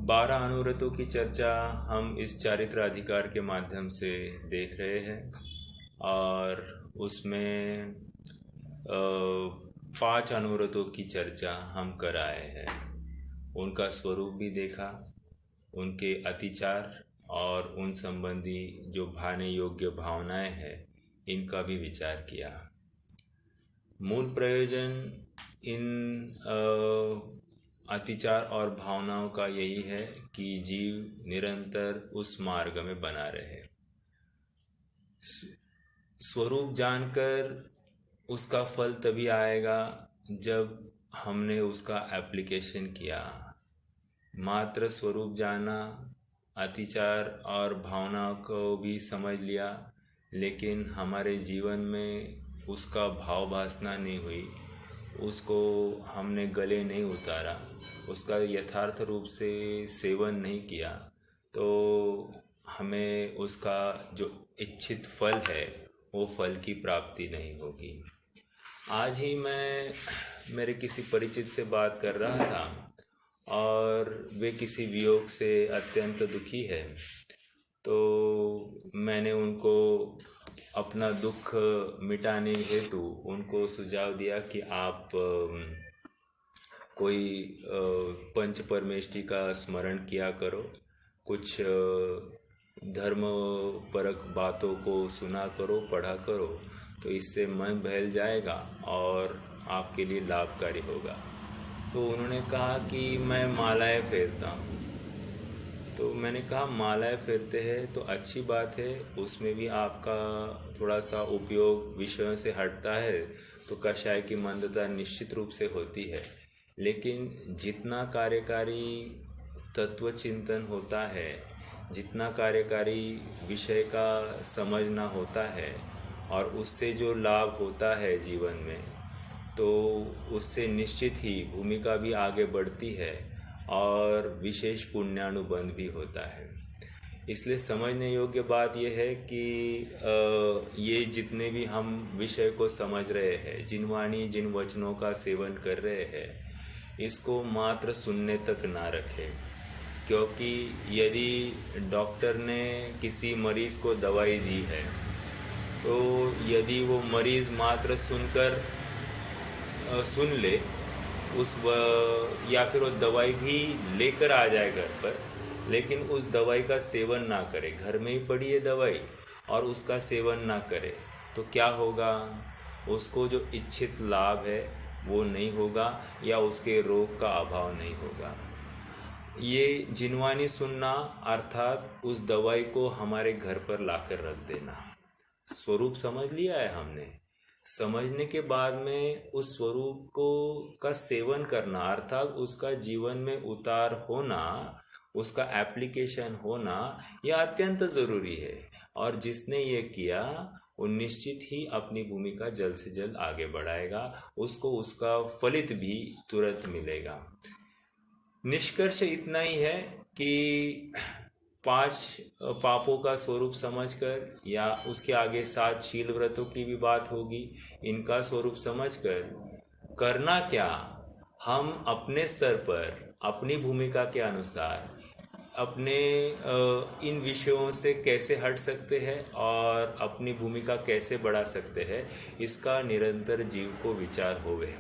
12 अनुव्रतों की चर्चा हम इस चारित्र अधिकार के माध्यम से देख रहे हैं और उसमें 5 अनुव्रतों की चर्चा हम कर आए हैं। उनका स्वरूप भी देखा, उनके अतिचार और उन संबंधी जो भाने योग्य भावनाएं हैं इनका भी विचार किया। मूल प्रयोजन इन अतिचार और भावनाओं का यही है कि जीव निरंतर उस मार्ग में बना रहे। स्वरूप जानकर उसका फल तभी आएगा जब हमने उसका एप्लीकेशन किया। मात्र स्वरूप जाना, अतिचार और भावनाओं को भी समझ लिया, लेकिन हमारे जीवन में उसका भाव वासना नहीं हुई, उसको हमने गले नहीं उतारा, उसका यथार्थ रूप से सेवन नहीं किया, तो हमें उसका जो इच्छित फल है वो फल की प्राप्ति नहीं होगी। आज ही मैं मेरे किसी परिचित से बात कर रहा था और वे किसी वियोग से अत्यंत दुखी है। तो मैंने उनको अपना दुख मिटाने हेतु उनको सुझाव दिया कि आप कोई पंच परमेष्टि का स्मरण किया करो, कुछ धर्म परक बातों को सुना करो, पढ़ा करो, तो इससे मन बहल जाएगा और आपके लिए लाभकारी होगा। तो उन्होंने कहा कि मैं मालाएं फेरता हूँ। तो मैंने कहा मालाएं फेरते हैं तो अच्छी बात है, उसमें भी आपका थोड़ा सा उपयोग विषयों से हटता है, तो कषाय की मंदता निश्चित रूप से होती है। लेकिन जितना कार्यकारी तत्व चिंतन होता है, जितना कार्यकारी विषय का समझना होता है और उससे जो लाभ होता है जीवन में, तो उससे निश्चित ही भूमिका भी आगे बढ़ती है और विशेष पुण्यानुबंध भी होता है। इसलिए समझने योग्य बात यह है कि ये जितने भी हम विषय को समझ रहे हैं, जिन वाणी जिन वचनों का सेवन कर रहे हैं, इसको मात्र सुनने तक ना रखें। क्योंकि यदि डॉक्टर ने किसी मरीज़ को दवाई दी है, तो यदि वो मरीज़ मात्र सुन ले या फिर वो दवाई भी लेकर आ जाए घर पर, लेकिन उस दवाई का सेवन ना करे, घर में ही पड़ी है दवाई और उसका सेवन ना करे, तो क्या होगा? उसको जो इच्छित लाभ है वो नहीं होगा या उसके रोग का अभाव नहीं होगा। ये जिनवानी सुनना अर्थात उस दवाई को हमारे घर पर लाकर रख देना। स्वरूप समझ लिया है हमने, समझने के बाद में उस स्वरूप को का सेवन करना अर्थात उसका जीवन में उतार होना, उसका एप्लीकेशन होना, यह अत्यंत ज़रूरी है। और जिसने ये किया वो निश्चित ही अपनी भूमिका जल्द से जल्द आगे बढ़ाएगा, उसको उसका फलित भी तुरंत मिलेगा। निष्कर्ष इतना ही है कि 5 पापों का स्वरूप समझकर, या उसके आगे 7 शील व्रतों की भी बात होगी, इनका स्वरूप समझकर करना क्या, हम अपने स्तर पर अपनी भूमिका के अनुसार अपने इन विषयों से कैसे हट सकते हैं और अपनी भूमिका कैसे बढ़ा सकते हैं, इसका निरंतर जीव को विचार होवे।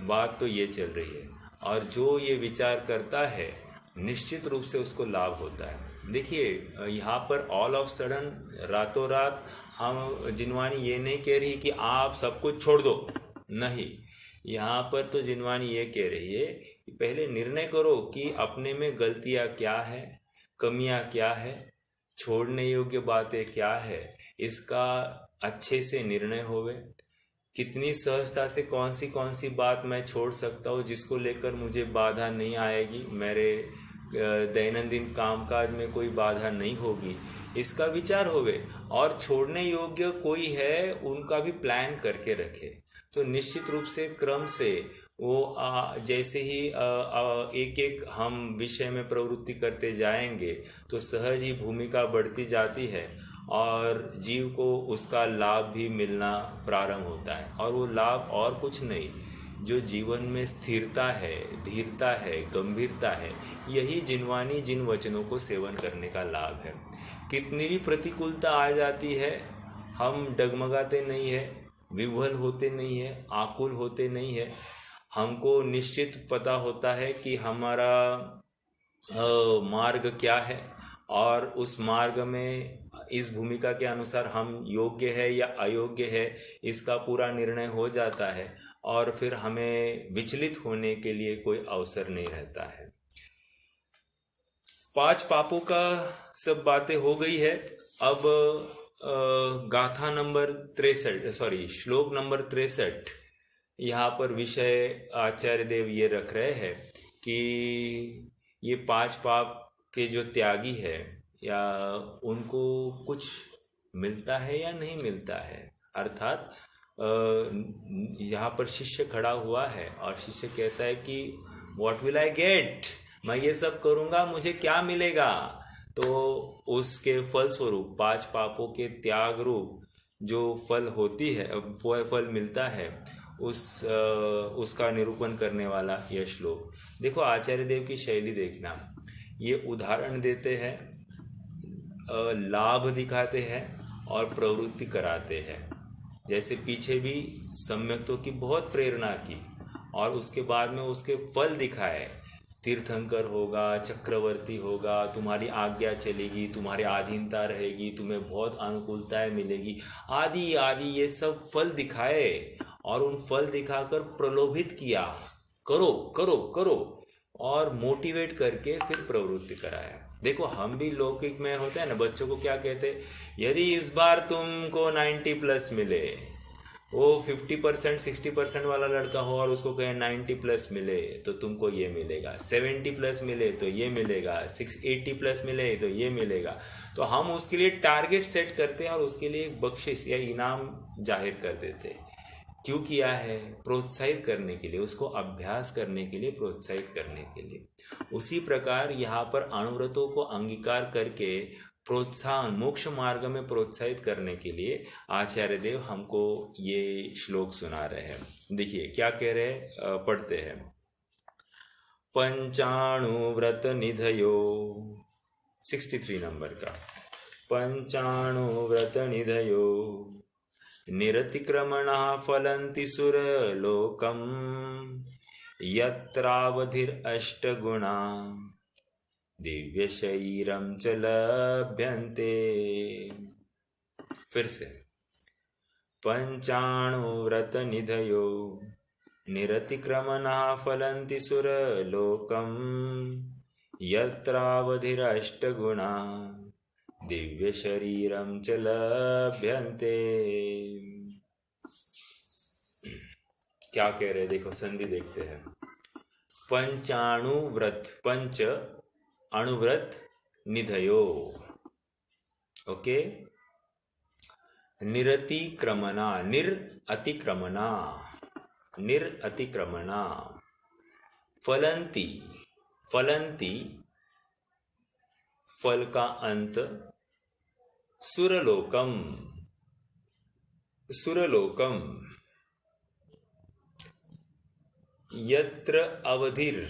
बात तो ये चल रही है और जो ये विचार करता है निश्चित रूप से उसको लाभ होता है। देखिए, यहाँ पर ऑल ऑफ सडन रातों रात हम जिनवानी ये नहीं कह रही कि आप सब कुछ छोड़ दो, नहीं। यहाँ पर तो जिनवानी ये कह रही है कि पहले निर्णय करो कि अपने में गलतियाँ क्या है, कमियाँ क्या है, छोड़ने योग्य बातें क्या है, इसका अच्छे से निर्णय होवे। कितनी सहजता से कौन सी बात मैं छोड़ सकता हूँ जिसको लेकर मुझे बाधा नहीं आएगी, मेरे दैनंदिन कामकाज में कोई बाधा नहीं होगी, इसका विचार होवे। और छोड़ने योग्य कोई है उनका भी प्लान करके रखे, तो निश्चित रूप से क्रम से वो जैसे ही एक एक हम विषय में प्रवृत्ति करते जाएंगे तो सहज ही भूमिका बढ़ती जाती है और जीव को उसका लाभ भी मिलना प्रारंभ होता है। और वो लाभ और कुछ नहीं, जो जीवन में स्थिरता है, धीरता है, गंभीरता है, यही जिनवानी जिन वचनों को सेवन करने का लाभ है। कितनी भी प्रतिकूलता आ जाती है, हम डगमगाते नहीं है, विह्वल होते नहीं है, आकुल होते नहीं है। हमको निश्चित पता होता है कि हमारा मार्ग क्या है, और उस मार्ग में इस भूमिका के अनुसार हम योग्य है या अयोग्य है, इसका पूरा निर्णय हो जाता है, और फिर हमें विचलित होने के लिए कोई अवसर नहीं रहता है। 5 पापों का सब बातें हो गई है। अब गाथा नंबर 63, श्लोक नंबर 63, यहाँ पर विषय आचार्य देव ये रख रहे हैं कि ये 5 पाप के जो त्यागी है, या उनको कुछ मिलता है या नहीं मिलता है। अर्थात यहाँ पर शिष्य खड़ा हुआ है और शिष्य कहता है कि व्हाट विल आई गेट, मैं ये सब करूँगा, मुझे क्या मिलेगा। तो उसके फल स्वरूप 5 पापों के त्याग रूप जो फल होती है, फल मिलता है, उसका निरूपण करने वाला यह श्लोक। देखो आचार्य देव की शैली देखना, ये उदाहरण देते हैं, लाभ दिखाते हैं और प्रवृत्ति कराते हैं। जैसे पीछे भी सम्यक्तों की बहुत प्रेरणा की और उसके बाद में उसके फल दिखाए। तीर्थंकर होगा, चक्रवर्ती होगा, तुम्हारी आज्ञा चलेगी, तुम्हारी अधीनता रहेगी, तुम्हें बहुत अनुकूलताएं मिलेगी, आदि आदि ये सब फल दिखाए, और उन फल दिखाकर प्रलोभित किया, करो करो करो, और मोटिवेट करके फिर प्रवृत्ति कराया। देखो हम भी लौकिक में होते हैं ना, बच्चों को क्या कहते, यदि इस बार तुमको 90+ मिले, वो 50% 60% वाला लड़का हो और उसको कहे 90+ मिले तो तुमको ये मिलेगा, 70+ मिले तो ये मिलेगा, 80+ मिले तो ये मिलेगा। तो हम उसके लिए टारगेट सेट करते हैं और उसके लिए एक बख्शिश या इनाम जाहिर कर देते हैं। क्यों किया है? प्रोत्साहित करने के लिए, उसको अभ्यास करने के लिए, प्रोत्साहित करने के लिए। उसी प्रकार यहाँ पर अनुव्रतों को अंगीकार करके प्रोत्साहन, मोक्ष मार्ग में प्रोत्साहित करने के लिए आचार्य देव हमको ये श्लोक सुना रहे हैं। देखिए क्या कह रहे हैं, पढ़ते हैं। पंचाणुव्रत निधयो, 63 नंबर का। पंचाणुव्रत निधयो निरतिक्रमणा फलन्ति सुरलोकम यत्रावधिरष्टगुणा दिव्य शरीरम च लभ्यन्ते। फिर से, पंचाणुव्रत निधयो निरतिक्रमणा फलन्ति सुरलोकम यत्रावधिरष्टगुणा दिव्य शरीरम च लभ्यन्ते। क्या कह रहे, देखो संधि देखते हैं। पंचाणुव्रत, पंच अणुव्रत निधयो, ओके। निरतिक्रमणा, निरअतिक्रमणा, निरअतिक्रमणा, फलन्ति, फलन्ति फल का अंत, सुरलोकम, सुरलोकम, यत्र अवधिर,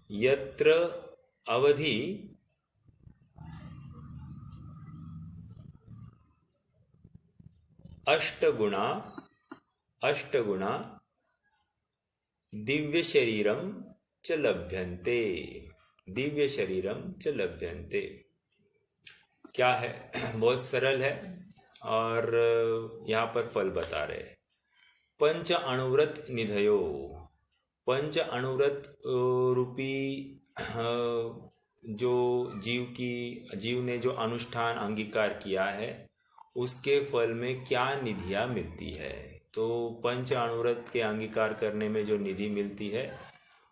यत्र अवधि अष्टगुणा, अष्टगुणा दिव्य शरीरम च लभ्यन्ते, दिव्य शरीरम च लभ्यन्ते। क्या है? बहुत सरल है और यहाँ पर फल बता रहे। पंच अणुव्रत निधयो, पंच अणुव्रत रूपी जो जीव ने जो अनुष्ठान अंगीकार किया है, उसके फल में क्या निधियाँ मिलती है। तो पंच अणुव्रत के अंगीकार करने में जो निधि मिलती है,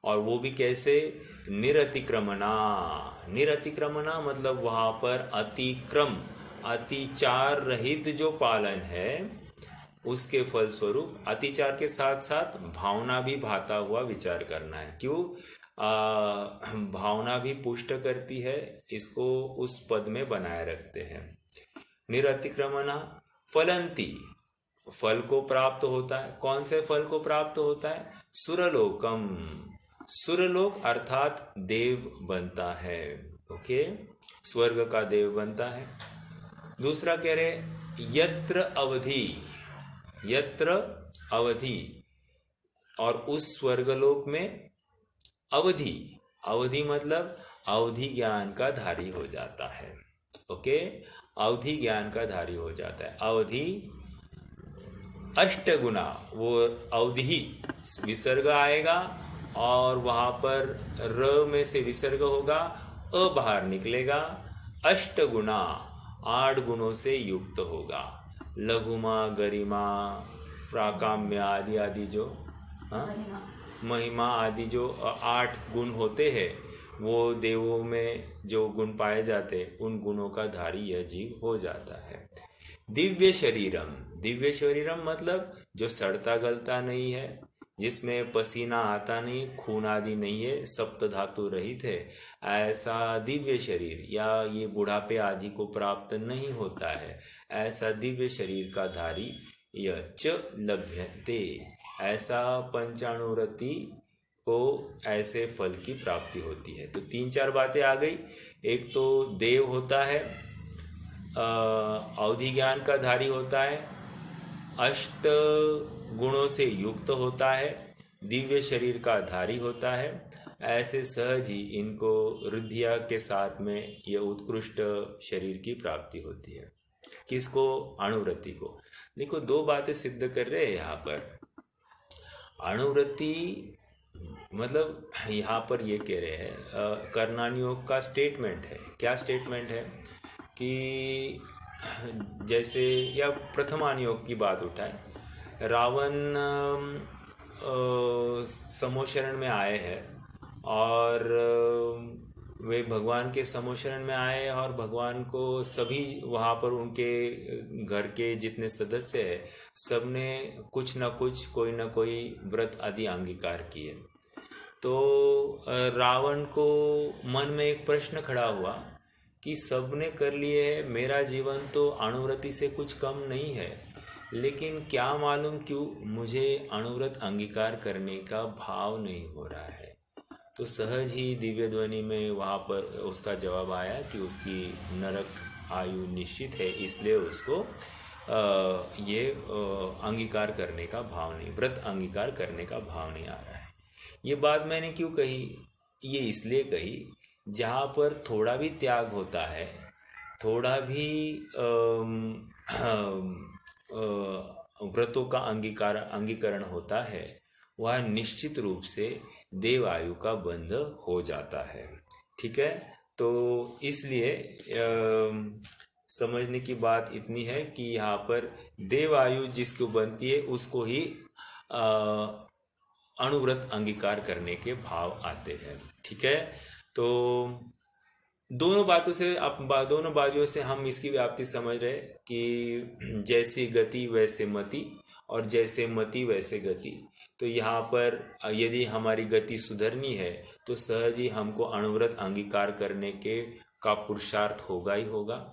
और वो भी कैसे? निरतिक्रमणा, निरतिक्रमणा मतलब वहाँ पर अतिक्रम, अतिचार रहित जो पालन है, उसके फल स्वरूप अतिचार के साथ साथ भावना भी भाता हुआ विचार करना है। क्यों? भावना भी पुष्ट करती है, इसको उस पद में बनाए रखते हैं। निरतिक्रमणा फलन्ति, फल को प्राप्त होता है। कौन से फल को प्राप्त होता है? सुरलोकम, सुरलोक अर्थात देव बनता है। ओके, स्वर्ग का देव बनता है। दूसरा कह रहे यत्र अवधि, यत्र अवधि, और उस स्वर्गलोक में अवधि, अवधि मतलब अवधि ज्ञान का धारी हो जाता है। ओके, अवधि ज्ञान का धारी हो जाता है। अवधि अष्टगुना, वो अवधि विसर्ग आएगा और वहाँ पर र में से विसर्ग होगा, अ बाहर निकलेगा। अष्टगुना 8 गुणों से युक्त होगा। लघुमा, गरिमा, प्राकाम्य आदि आदि जो, हाँ, महिमा आदि जो 8 गुण होते हैं, वो देवों में जो गुण पाए जाते हैं, उन गुणों का धारी यह जीव हो जाता है। दिव्य शरीरम, दिव्य शरीरम मतलब जो सड़ता गलता नहीं है, जिसमें पसीना आता नहीं, खून आदि नहीं है, सप्त धातु रहित है, ऐसा दिव्य शरीर, या ये बुढ़ापे आदि को प्राप्त नहीं होता है, ऐसा दिव्य शरीर का धारी यह च लभ्यते, ऐसा पंचाणुरति को ऐसे फल की प्राप्ति होती है। तो 3-4 बातें आ गई। एक तो देव होता है, अवधि ज्ञान का धारी होता है, अष्ट गुणों से युक्त होता है, दिव्य शरीर का धारी होता है। ऐसे सहज ही इनको रुद्धिया के साथ में यह उत्कृष्ट शरीर की प्राप्ति होती है। किसको? अणुवृत्ति को। देखो, 2 बातें सिद्ध कर रहे हैं यहाँ पर। अणुवृत्ति मतलब यहाँ पर ये कह रहे हैं, कर्णानियोग का स्टेटमेंट है। क्या स्टेटमेंट है? कि जैसे, या प्रथमानियोग की बात उठाए, रावण समोशरण में आए हैं और वे भगवान के समोशरण में आए, और भगवान को सभी वहाँ पर उनके घर के जितने सदस्य हैं, सब ने कुछ न कुछ, कोई न कोई व्रत आदि अंगीकार किए। तो रावण को मन में एक प्रश्न खड़ा हुआ कि सबने कर लिए है, मेरा जीवन तो अणुव्रति से कुछ कम नहीं है, लेकिन क्या मालूम क्यों मुझे अणुव्रत अंगीकार करने का भाव नहीं हो रहा है। तो सहज ही दिव्य ध्वनि में वहाँ पर उसका जवाब आया कि उसकी नरक आयु निश्चित है, इसलिए उसको ये अंगीकार करने का भाव नहीं, व्रत अंगीकार करने का भाव नहीं आ रहा है। ये बात मैंने क्यों कही? ये इसलिए कही, जहाँ पर थोड़ा भी त्याग होता है, थोड़ा भी व्रतों का अंगीकरण होता है, वह निश्चित रूप से देव आयु का बंध हो जाता है। ठीक है, तो इसलिए समझने की बात इतनी है कि यहाँ पर देव आयु जिसको बनती है, उसको ही अणुव्रत अंगीकार करने के भाव आते हैं। ठीक है, तो दोनों बातों से, दोनों बाजुओं से हम इसकी व्याप्ति समझ रहे कि जैसी गति वैसे मति, और जैसे मति वैसे गति। तो यहाँ पर यदि हमारी गति सुधरनी है तो सहज ही हमको अणुव्रत अंगीकार करने के का पुरुषार्थ होगा ही होगा।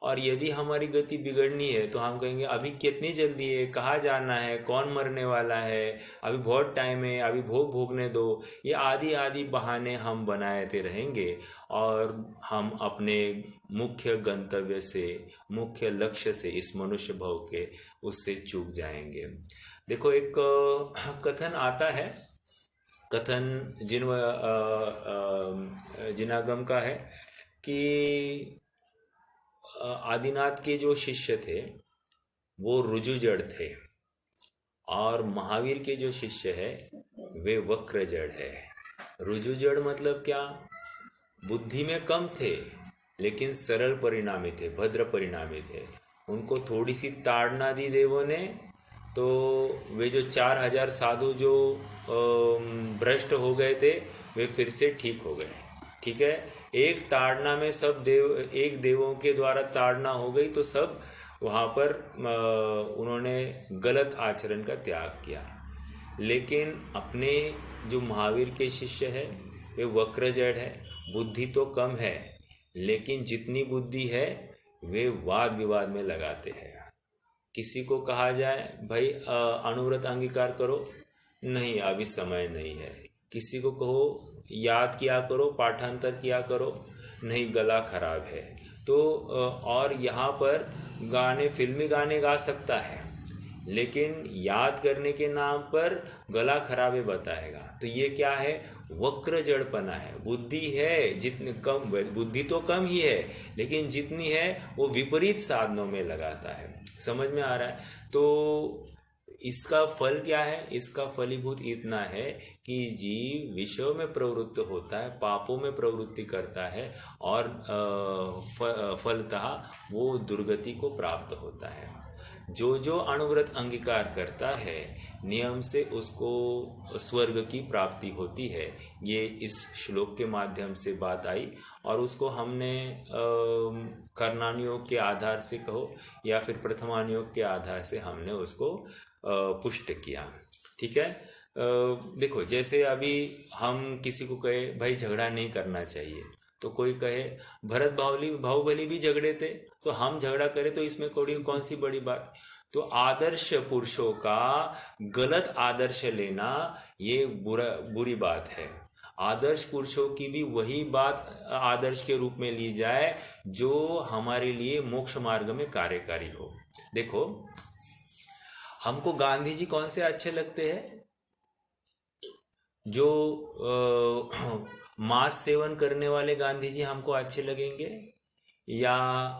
और यदि हमारी गति बिगड़नी है तो हम कहेंगे अभी कितनी जल्दी है, कहाँ जाना है, कौन मरने वाला है, अभी बहुत टाइम है, अभी भोग भोगने दो, ये आदि आदि बहाने हम बनाते रहेंगे और हम अपने मुख्य गंतव्य से, मुख्य लक्ष्य से, इस मनुष्य भव के, उससे चूक जाएंगे। देखो, एक कथन आता है, कथन जिनागम का है कि आदिनाथ के जो शिष्य थे वो रुजुजड़ थे, और महावीर के जो शिष्य है वे वक्रजड़ है। रुजुजड़ मतलब क्या? बुद्धि में कम थे लेकिन सरल परिणामी थे, भद्र परिणामी थे। उनको थोड़ी सी ताड़ना दी देवों ने, तो वे जो 4000 साधु जो भ्रष्ट हो गए थे, वे फिर से ठीक हो गए। ठीक है, एक ताड़ना में सब देव, एक देवों के द्वारा ताड़ना हो गई तो सब वहाँ पर उन्होंने गलत आचरण का त्याग किया। लेकिन अपने जो महावीर के शिष्य है वे वक्रजड़ है, बुद्धि तो कम है लेकिन जितनी बुद्धि है वे वाद विवाद में लगाते हैं। किसी को कहा जाए भाई अनुव्रत अंगीकार करो, नहीं अभी समय नहीं है। किसी को कहो याद किया करो, पाठांतर किया करो, नहीं गला खराब है। तो और यहाँ पर गाने, फिल्मी गाने गा सकता है, लेकिन याद करने के नाम पर गला खराबे बताएगा। तो ये क्या है? वक्र जड़पना है। बुद्धि है जितनी कम, बुद्धि तो कम ही है, लेकिन जितनी है वो विपरीत साधनों में लगाता है। समझ में आ रहा है? तो इसका फल क्या है? इसका फलीभूत इतना है कि जीव विषयों में प्रवृत्त होता है, पापों में प्रवृत्ति करता है, और फलतः वो दुर्गति को प्राप्त होता है। जो जो अनुव्रत अंगीकार करता है, नियम से उसको स्वर्ग की प्राप्ति होती है। ये इस श्लोक के माध्यम से बात आई, और उसको हमने कर्णानुयोग के आधार से कहो या फिर प्रथमानुयोग के आधार से हमने उसको पुष्ट किया। ठीक है। देखो, जैसे अभी हम किसी को कहे भाई झगड़ा नहीं करना चाहिए, तो कोई कहे भरत बाहुबली भी झगड़े थे, तो हम झगड़ा करें तो इसमें कौन सी बड़ी बात। तो आदर्श पुरुषों का गलत आदर्श लेना ये बुरी बात है। आदर्श पुरुषों की भी वही बात आदर्श के रूप में ली जाए जो हमारे लिए मोक्ष मार्ग में कार्यकारी हो। देखो, हमको गांधी जी कौन से अच्छे लगते हैं? जो मांस सेवन करने वाले गांधी जी हमको अच्छे लगेंगे, या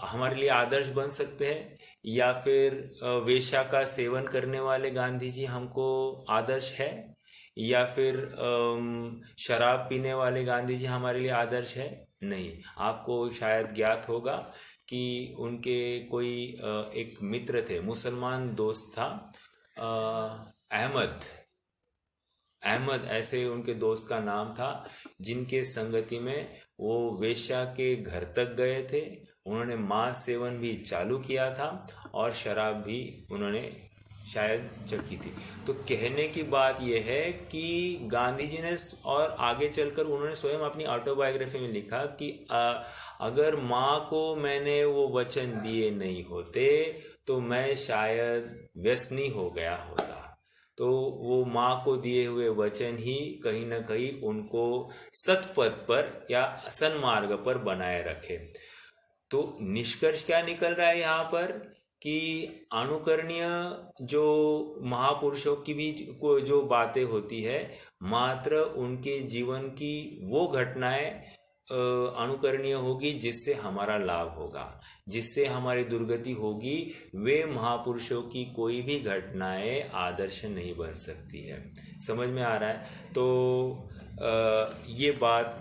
हमारे लिए आदर्श बन सकते हैं, या फिर वेश्या का सेवन करने वाले गांधी जी हमको आदर्श है, या फिर शराब पीने वाले गांधी जी हमारे लिए आदर्श है? नहीं। आपको शायद ज्ञात होगा कि उनके कोई एक मित्र थे, मुसलमान दोस्त था, अहमद ऐसे उनके दोस्त का नाम था, जिनके संगति में वो वेश्या के घर तक गए थे। उन्होंने मांस सेवन भी चालू किया था और शराब भी उन्होंने शायद चखी थी। तो कहने की बात यह है कि गांधी जी ने, और आगे चलकर उन्होंने स्वयं अपनी ऑटोबायोग्राफी में लिखा कि अगर माँ को मैंने वो वचन दिए नहीं होते तो मैं शायद व्यसनी हो गया होता। तो वो माँ को दिए हुए वचन ही कहीं ना कहीं उनको सत्पथ पर या सन्मार्ग पर बनाए रखे। तो निष्कर्ष क्या निकल रहा है यहाँ पर कि अनुकरणीय जो महापुरुषों की भी जो बातें होती है, मात्र उनके जीवन की वो घटनाएं अनुकरणीय होगी जिससे हमारा लाभ होगा, जिससे हमारी दुर्गति होगी। वे महापुरुषों की कोई भी घटनाएं आदर्श नहीं बन सकती है। समझ में आ रहा है? तो ये बात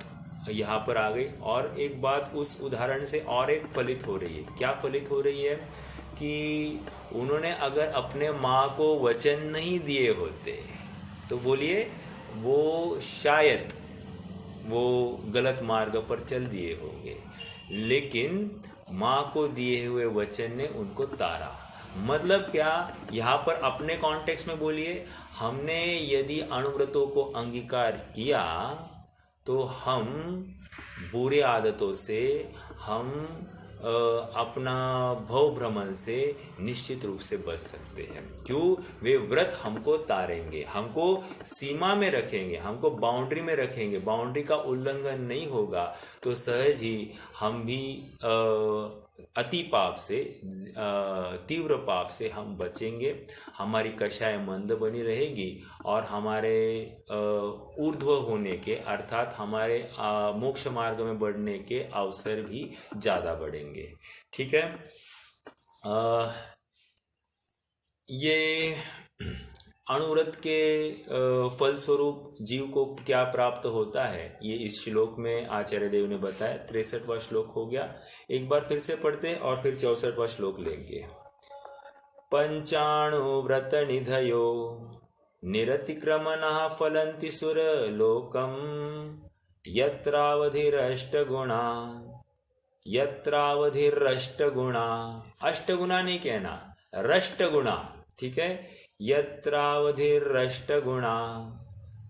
यहाँ पर आ गई। और एक बात उस उदाहरण से और एक फलित हो रही है। क्या फलित हो रही है? कि उन्होंने अगर अपने माँ को वचन नहीं दिए होते तो बोलिए वो शायद वो गलत मार्ग पर चल दिए होंगे, लेकिन माँ को दिए हुए वचन ने उनको तारा। मतलब क्या? यहाँ पर अपने कॉन्टेक्स्ट में बोलिए, हमने यदि अनुव्रतों को अंगीकार किया तो हम बुरे आदतों से, हम अपना भव भ्रमण से निश्चित रूप से बच सकते हैं। क्यों? वे व्रत हमको तारेंगे, हमको सीमा में रखेंगे, हमको बाउंड्री में रखेंगे। बाउंड्री का उल्लंघन नहीं होगा तो सहज ही हम भी अति पाप से, तीव्र पाप से हम बचेंगे। हमारी कषाय मंद बनी रहेगी और हमारे ऊर्ध्व होने के, अर्थात हमारे मोक्ष मार्ग में बढ़ने के अवसर भी ज़्यादा बढ़ेंगे। ठीक है। ये अनुव्रत के फलस्वरूप जीव को क्या प्राप्त होता है, ये इस श्लोक में आचार्य देव ने बताया। 63वां श्लोक हो गया। एक बार फिर से पढ़ते और फिर 64वां श्लोक लेंगे। पंचाणुव्रत निधयो निरतिक्रमणः फलन्ति सुरलोकम यत्रावधिरष्टगुणा, यत्रावधिरष्टगुणा, अष्टगुणा नहीं कहना, रष्टगुणा। ठीक है। यत्रावधिरष्टगुणा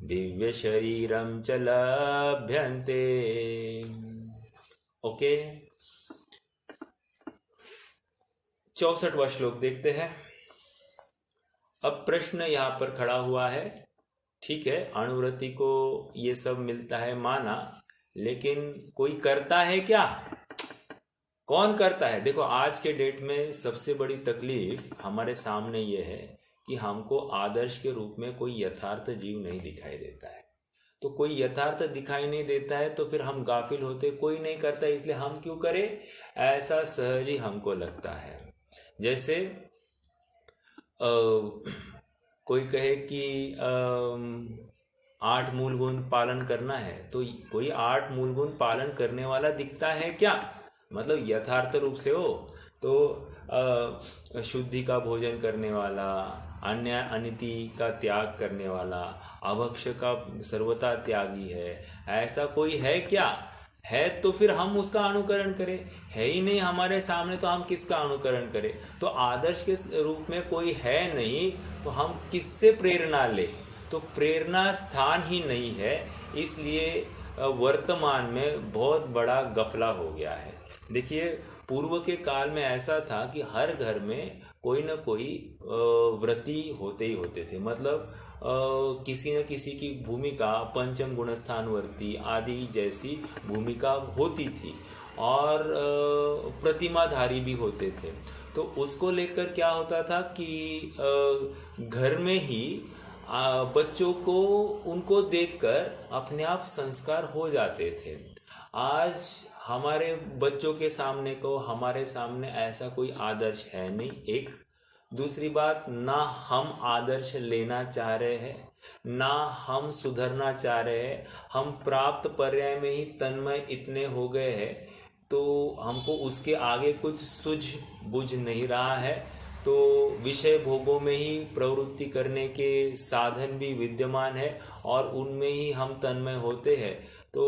दिव्य शरीरम च लभ्यन्ते। ओके। 64वां श्लोक देखते हैं। अब प्रश्न यहाँ पर खड़ा हुआ है, ठीक है अणुव्रति को ये सब मिलता है माना, लेकिन कोई करता है क्या? कौन करता है? देखो आज के डेट में सबसे बड़ी तकलीफ हमारे सामने ये है कि हमको आदर्श के रूप में कोई यथार्थ जीव नहीं दिखाई देता है। तो कोई यथार्थ दिखाई नहीं देता है तो फिर हम गाफिल होते, कोई नहीं करता इसलिए हम क्यों करें, ऐसा सहज ही हमको लगता है। जैसे कोई कहे कि 8 मूल गुण पालन करना है, तो कोई 8 मूल गुण पालन करने वाला दिखता है क्या? मतलब यथार्थ रूप से हो तो शुद्धि का भोजन करने वाला, अन्य अनिति का त्याग करने वाला, अभक्ष का सर्वथा त्यागी है, ऐसा कोई है क्या? है तो फिर हम उसका अनुकरण करें, है ही नहीं हमारे सामने तो हम किसका अनुकरण करें? तो आदर्श के रूप में कोई है नहीं तो हम किससे प्रेरणा ले? तो प्रेरणा स्थान ही नहीं है, इसलिए वर्तमान में बहुत बड़ा गफला हो गया है। देखिए पूर्व के काल में ऐसा था कि हर घर में कोई न कोई व्रती होते ही होते थे, मतलब किसी न किसी की भूमिका पंचम गुणस्थान वर्ती आदि जैसी भूमिका होती थी, और प्रतिमाधारी भी होते थे। तो उसको लेकर क्या होता था कि घर में ही बच्चों को उनको देखकर अपने आप संस्कार हो जाते थे। आज हमारे बच्चों के सामने को हमारे सामने ऐसा कोई आदर्श है नहीं, एक। दूसरी बात, ना हम आदर्श लेना चाह रहे हैं, ना हम सुधरना चाह रहे हैं। हम प्राप्त पर्याय में ही तन्मय इतने हो गए हैं तो हमको उसके आगे कुछ सूझ बुझ नहीं रहा है। तो विषय भोगों में ही प्रवृत्ति करने के साधन भी विद्यमान है और उनमें ही हम तन्मय होते हैं, तो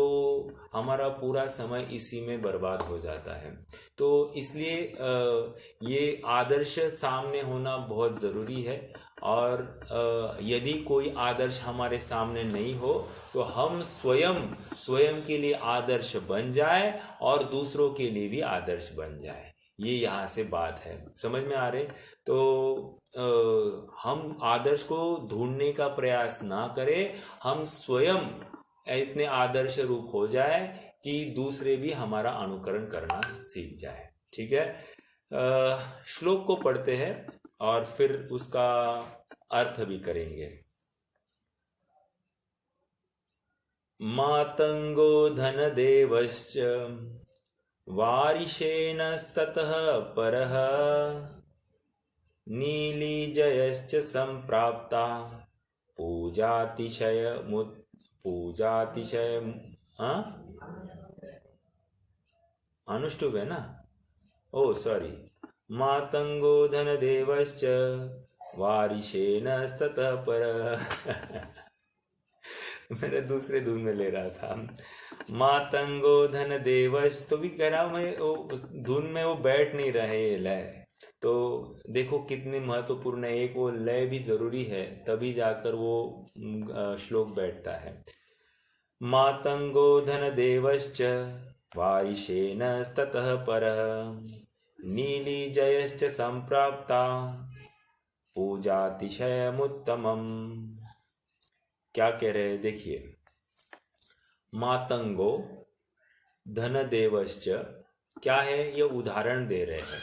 हमारा पूरा समय इसी में बर्बाद हो जाता है। तो इसलिए ये आदर्श सामने होना बहुत ज़रूरी है। और यदि कोई आदर्श हमारे सामने नहीं हो तो हम स्वयं के लिए आदर्श बन जाए और दूसरों के लिए भी आदर्श बन जाए। ये यहाँ से बात है, समझ में आ रहे? तो हम आदर्श को ढूंढने का प्रयास ना करें, हम स्वयं इतने आदर्श रूप हो जाए कि दूसरे भी हमारा अनुकरण करना सीख जाए। ठीक है, श्लोक को पढ़ते हैं और फिर उसका अर्थ भी करेंगे। मातंगो धनदेवश्च वारिशेनस्ततः परः नीलिजयश्च संप्राप्ता पूजातिशय अनुष्टुप है ना, ओ सॉरी, मातंगो धनदेवश्च वारिशेनस्ततः परः मैंने दूसरे धुन में ले रहा था। मातंगो धनदेवश्च, तो भी कह रहा हूँ मैं उस धुन में वो बैठ नहीं रहे लय। तो देखो कितनी महत्वपूर्ण है, एक वो लय भी जरूरी है, तभी जाकर वो श्लोक बैठता है। मातंगो धनदेवश्च वारिशेनस्ततः परः नीलिजयश्च संप्राप्ता पूजातिशयमुत्तमम्। क्या कह रहे हैं देखिए, मातंगो धनदेवश्च क्या है, ये उदाहरण दे रहे हैं।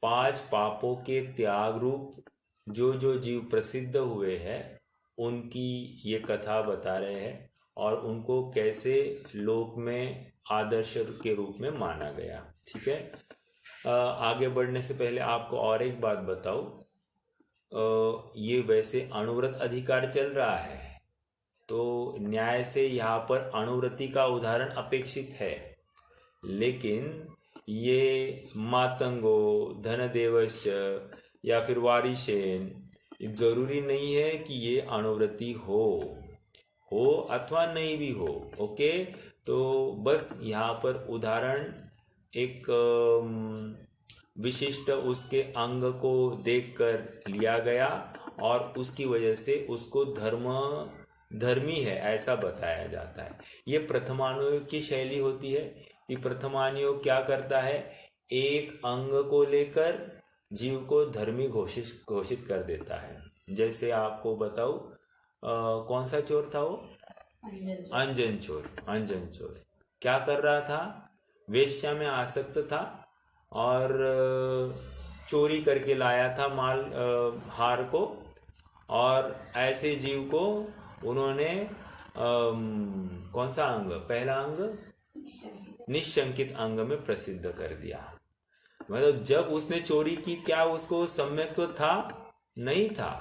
5 पापों के त्याग रूप जो जो जीव प्रसिद्ध हुए हैं उनकी ये कथा बता रहे हैं और उनको कैसे लोक में आदर्श के रूप में माना गया। ठीक है, आगे बढ़ने से पहले आपको और एक बात बताऊं, ये वैसे अणुव्रत अधिकार चल रहा है तो न्याय से यहाँ पर अणुव्रति का उदाहरण अपेक्षित है, लेकिन ये मातंगो धनदेवश्च या फिर वारिशेन जरूरी नहीं है कि ये अणुव्रति हो अथवा नहीं भी हो। ओके, तो बस यहाँ पर उदाहरण एक विशिष्ट उसके अंग को देखकर लिया गया और उसकी वजह से उसको धर्मी है ऐसा बताया जाता है। ये प्रथमानुयोग की शैली होती है कि प्रथमानुयोग क्या करता है, एक अंग को लेकर जीव को धर्मी घोषित कर देता है। जैसे आपको बताऊं, कौन सा चोर था वो? अंजन चोर। अंजन चोर क्या कर रहा था? वेश्या में आसक्त था और चोरी करके लाया था माल, हार को, और ऐसे जीव को उन्होंने कौन सा अंग, पहला अंग निशंकित अंग में प्रसिद्ध कर दिया। मतलब जब उसने चोरी की, क्या उसको सम्यक तो था? नहीं था।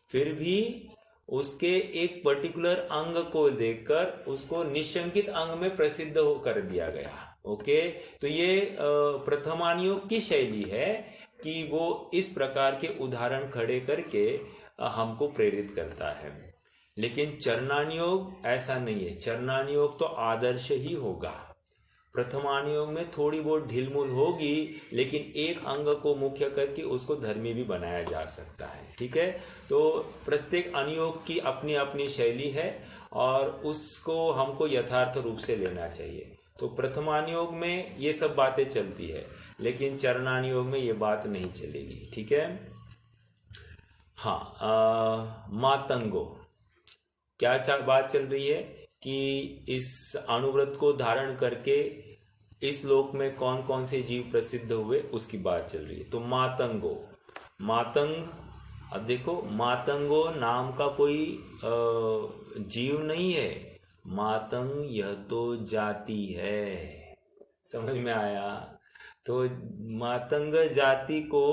फिर भी उसके एक पर्टिकुलर अंग को देखकर उसको निशंकित अंग में प्रसिद्ध कर दिया गया। ओके, तो ये प्रथमानुयोग की शैली है कि वो इस प्रकार के उदाहरण खड़े करके हमको प्रेरित करता है। लेकिन चरणानुयोग ऐसा नहीं है। चरणानुयोग तो आदर्श ही होगा। प्रथमानुयोग में थोड़ी बहुत ढिलमुल होगी, लेकिन एक अंग को मुख्य करके उसको धर्मी भी बनाया जा सकता है। ठीक है, तो प्रत्येक अनुयोग की अपनी अपनी शैली है और उसको हमको यथार्थ रूप से लेना चाहिए। तो प्रथमानुयोग में ये सब बातें चलती है, लेकिन चरणानुयोग में ये बात नहीं चलेगी। ठीक है। हाँ, मातंगो क्या बात चल रही है कि इस अणुव्रत को धारण करके इस लोक में कौन कौन से जीव प्रसिद्ध हुए, उसकी बात चल रही है। तो मातंगो, मातंग, अब देखो, मातंगो नाम का कोई जीव नहीं है। मातंग यह तो जाति है। समझ में आया? तो मातंग जाति को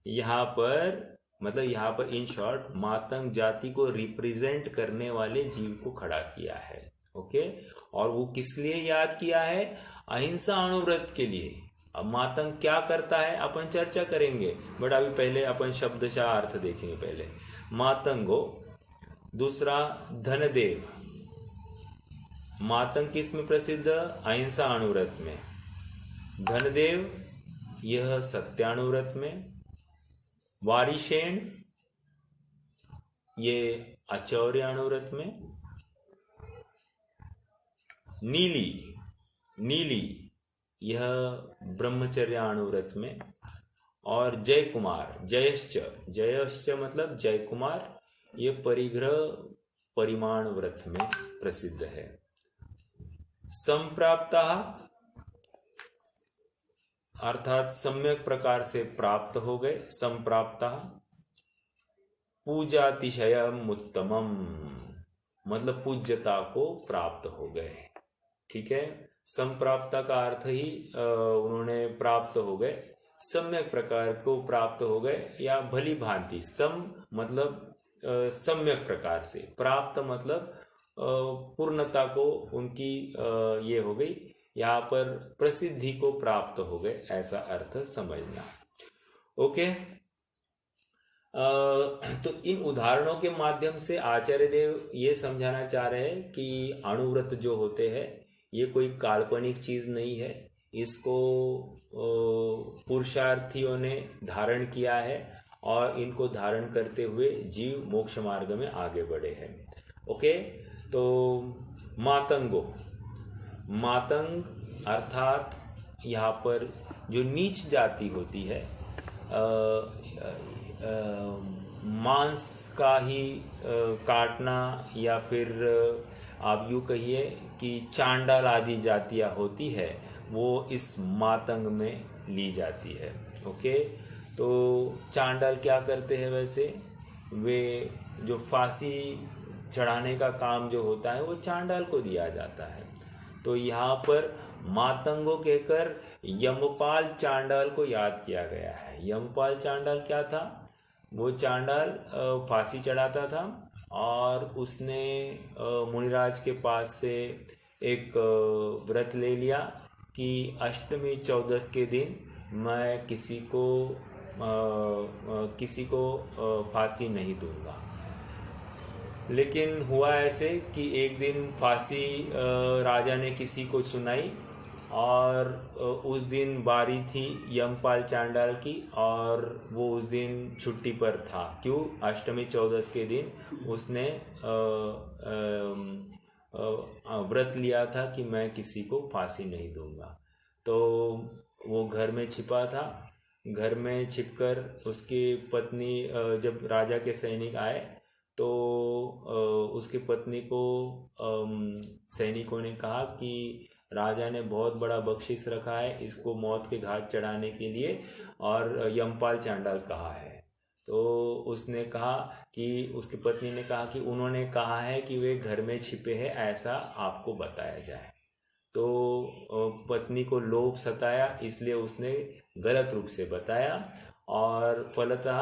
यहाँ पर, मतलब यहाँ पर इन शॉर्ट मातंग जाति को रिप्रेजेंट करने वाले जीव को खड़ा किया है। ओके, और वो किस लिए याद किया है? अहिंसा अणुव्रत के लिए। अब मातंग क्या करता है अपन चर्चा करेंगे, बट अभी पहले अपन शब्दशः अर्थ देखेंगे। पहले मातंगो, दूसरा धनदेव। मातंग किस में प्रसिद्ध? अहिंसा अणुव्रत में। धनदेव यह सत्यानुव्रत में। वारिशेन ये आचौर्य अणुव्रत में। नीली, नीली यह ब्रह्मचर्य अणुव्रत में। और जय कुमार, जयश्च, जयश्च मतलब जय कुमार, ये परिग्रह परिमाण व्रत में प्रसिद्ध है। संप्राप्ता अर्थात सम्यक प्रकार से प्राप्त हो गए। संप्राप्ता पूजातिशयम उत्तमम, मतलब पूज्यता को प्राप्त हो गए। ठीक है, संप्राप्ता का अर्थ ही उन्होंने प्राप्त हो गए, सम्यक प्रकार को प्राप्त हो गए, या भली भांति। सम मतलब सम्यक प्रकार से, प्राप्त मतलब पूर्णता को उनकी ये हो गई, यहाँ पर प्रसिद्धि को प्राप्त हो गए, ऐसा अर्थ समझना। ओके, तो इन उदाहरणों के माध्यम से आचार्य देव ये समझाना चाह रहे हैं कि अणुव्रत जो होते हैं ये कोई काल्पनिक चीज नहीं है। इसको पुरुषार्थियों ने धारण किया है और इनको धारण करते हुए जीव मोक्ष मार्ग में आगे बढ़े हैं। ओके, तो मातंगो, मातंग अर्थात यहाँ पर जो नीच जाति होती है, मांस का ही काटना, या फिर आप यूँ कहिए कि चांडाल आदि जातियाँ होती है, वो इस मातंग में ली जाती है। ओके, तो चांडाल क्या करते हैं? वैसे वे जो फांसी चढ़ाने का काम जो होता है वो चांडाल को दिया जाता है। तो यहाँ पर मातंगो कहकर यमपाल चांडाल को याद किया गया है। यमपाल चांडाल क्या था? वो चांडाल फांसी चढ़ाता था और उसने मुनिराज के पास से एक व्रत ले लिया कि अष्टमी चौदस के दिन मैं किसी को फांसी नहीं दूंगा। लेकिन हुआ ऐसे कि एक दिन फांसी राजा ने किसी को सुनाई और उस दिन बारी थी यमपाल चांडाल की, और वो उस दिन छुट्टी पर था। क्यों? अष्टमी चौदस के दिन उसने व्रत लिया था कि मैं किसी को फांसी नहीं दूंगा। तो वो घर में छिपा था घर में छिपकर उसकी पत्नी, जब राजा के सैनिक आए तो उसकी पत्नी को सैनिकों ने कहा कि राजा ने बहुत बड़ा बख्शिश रखा है, इसको मौत के घाट चढ़ाने के लिए, और यमपाल चांडाल कहा है। तो उसने कहा कि उसकी पत्नी ने कहा कि उन्होंने कहा है कि वे घर में छिपे हैं, ऐसा आपको बताया जाए। तो पत्नी को लोभ सताया, इसलिए उसने गलत रूप से बताया, और फलतः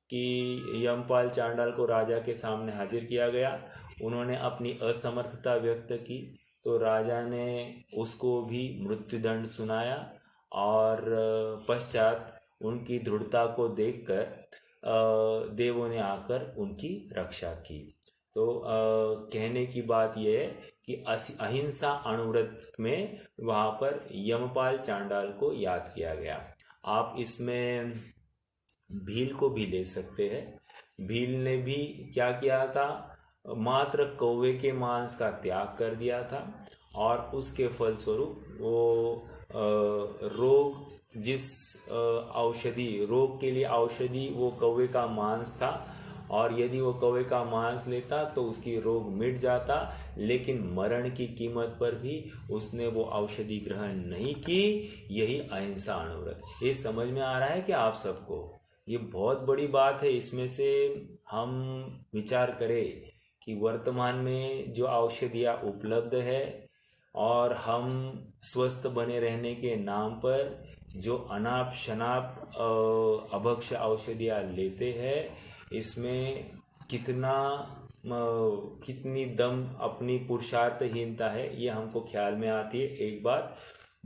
कि यमपाल चांडाल को राजा के सामने हाजिर किया गया। उन्होंने अपनी असमर्थता व्यक्त की, तो राजा ने उसको भी मृत्युदंड सुनाया, और पश्चात उनकी दृढ़ता को देखकर देवों ने आकर उनकी रक्षा की। तो कहने की बात यह है कि अहिंसा अणुव्रत में वहाँ पर यमपाल चांडाल को याद किया गया। आप इसमें भील को भी ले सकते हैं। भील ने भी क्या किया था, मात्र कौवे के मांस का त्याग कर दिया था, और उसके फलस्वरूप वो रोग, जिस औषधि, रोग के लिए औषधि वो कौवे का मांस था, और यदि वो कौवे का मांस लेता तो उसकी रोग मिट जाता, लेकिन मरण की कीमत पर भी उसने वो औषधि ग्रहण नहीं की। यही अहिंसा अणुव्रत। ये समझ में आ रहा है कि आप सबको ये बहुत बड़ी बात है। इसमें से हम विचार करें कि वर्तमान में जो औषधियाँ उपलब्ध है, और हम स्वस्थ बने रहने के नाम पर जो अनाप शनाप अभक्ष औषधियाँ लेते हैं, इसमें कितनी दम अपनी पुरुषार्थहीनता है, ये हमको ख्याल में आती है, एक बात।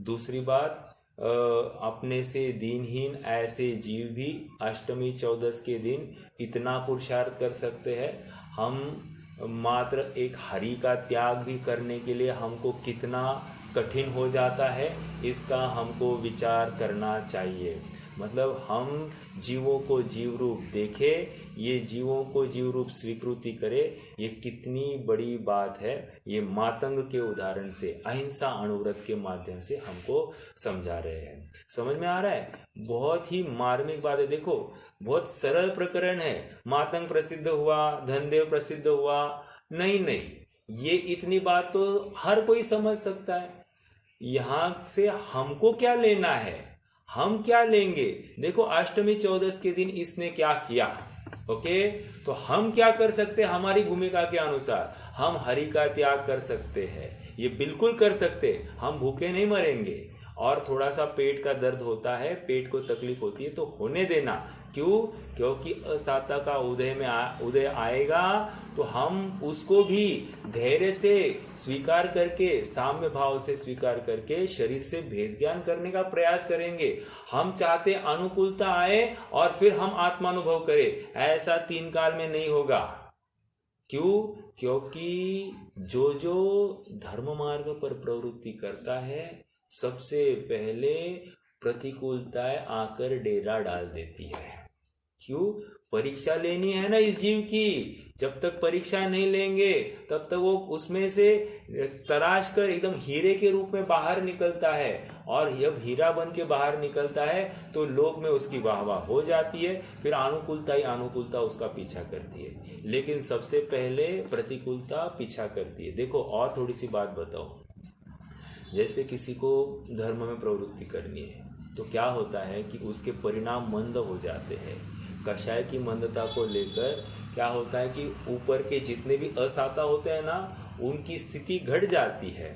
दूसरी बात, अपने से दीनहीन ऐसे जीव भी अष्टमी चौदस के दिन इतना पुरुषार्थ कर सकते हैं। हम मात्र एक हरि का त्याग भी करने के लिए हमको कितना कठिन हो जाता है, इसका हमको विचार करना चाहिए। मतलब हम जीवों को जीव रूप देखें, ये जीवों को जीव रूप स्वीकृति करे, ये कितनी बड़ी बात है। ये मातंग के उदाहरण से, अहिंसा अणुव्रत के माध्यम से हमको समझा रहे हैं। समझ में आ रहा है? बहुत ही मार्मिक बात है। देखो, बहुत सरल प्रकरण है। मातंग प्रसिद्ध हुआ, धनदेव प्रसिद्ध हुआ, नहीं, ये इतनी बात तो हर कोई समझ सकता है। यहाँ से हमको क्या लेना है, हम क्या लेंगे? देखो, अष्टमी चौदस के दिन इसने क्या किया, ओके? तो हम क्या कर सकते हैं? हमारी भूमिका के अनुसार हम हरि का त्याग कर सकते हैं, ये बिल्कुल कर सकते। हम भूखे नहीं मरेंगे, और थोड़ा सा पेट का दर्द होता है, पेट को तकलीफ होती है, तो होने देना। क्यों? क्योंकि असाता का उदय आएगा, तो हम उसको भी धैर्य से स्वीकार करके, साम्य भाव से स्वीकार करके शरीर से भेद ज्ञान करने का प्रयास करेंगे। हम चाहते अनुकूलता आए और फिर हम आत्मानुभव करें, ऐसा 3 काल में नहीं होगा। क्यों? क्योंकि जो धर्म मार्ग पर प्रवृत्ति करता है, सबसे पहले प्रतिकूलताएं आकर डेरा डाल देती है। क्यों? परीक्षा लेनी है ना इस जीव की। जब तक परीक्षा नहीं लेंगे, तब तक वो उसमें से तराश कर एकदम हीरे के रूप में बाहर निकलता है, और जब हीरा बन के बाहर निकलता है तो लोक में उसकी वाहवाह हो जाती है, फिर अनुकूलता ही अनुकूलता उसका पीछा करती है। लेकिन सबसे पहले प्रतिकूलता पीछा करती है। देखो, और थोड़ी सी बात बताओ। जैसे किसी को धर्म में प्रवृत्ति करनी है, तो क्या होता है कि उसके परिणाम मंद हो जाते हैं। कषाय की मंदता को लेकर क्या होता है कि ऊपर के जितने भी असाता होते हैं ना, उनकी स्थिति घट जाती है,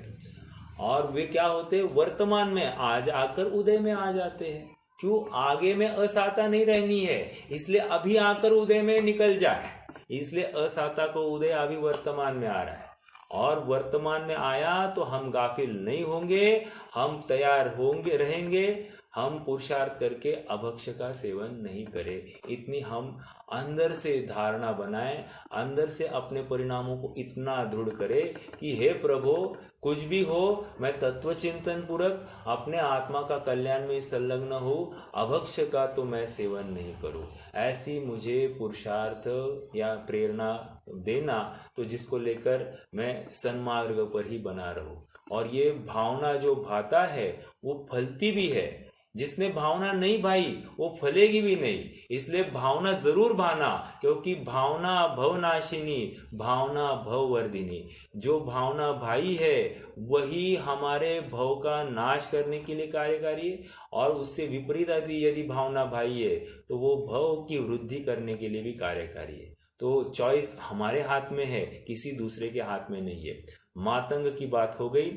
और वे क्या होते हैं, वर्तमान में आज आकर उदय में आ जाते हैं। क्यों? आगे में असाता नहीं रहनी है, इसलिए अभी आकर उदय में निकल जाए। इसलिए असाता को उदय अभी वर्तमान में आ रहा है, और वर्तमान में आया तो हम गाफिल नहीं होंगे, हम तैयार होंगे, रहेंगे। हम पुरुषार्थ करके अभक्ष का सेवन नहीं करें, इतनी हम अंदर से धारणा बनाएं, अंदर से अपने परिणामों को इतना दृढ़ करें कि हे प्रभु, कुछ भी हो, मैं तत्व चिंतन पूर्वक अपने आत्मा का कल्याण में संलग्न हूँ, अभक्ष का तो मैं सेवन नहीं करूँ। ऐसी मुझे पुरुषार्थ या प्रेरणा देना, तो जिसको लेकर मैं सन्मार्ग पर ही बना रहूं। और ये भावना जो भाता है वो फलती भी है। जिसने भावना नहीं भाई वो फलेगी भी नहीं। इसलिए भावना जरूर भाना, क्योंकि भावना भवनाशिनी, भावना भववर्धिनी। जो भावना भाई है वही हमारे भव का नाश करने के लिए कार्यकारी है, और उससे विपरीत यदि भावना भाई है तो वो भव की वृद्धि करने के लिए भी कार्यकारी है। तो चॉइस हमारे हाथ में है, किसी दूसरे के हाथ में नहीं है। मातंग की बात हो गई।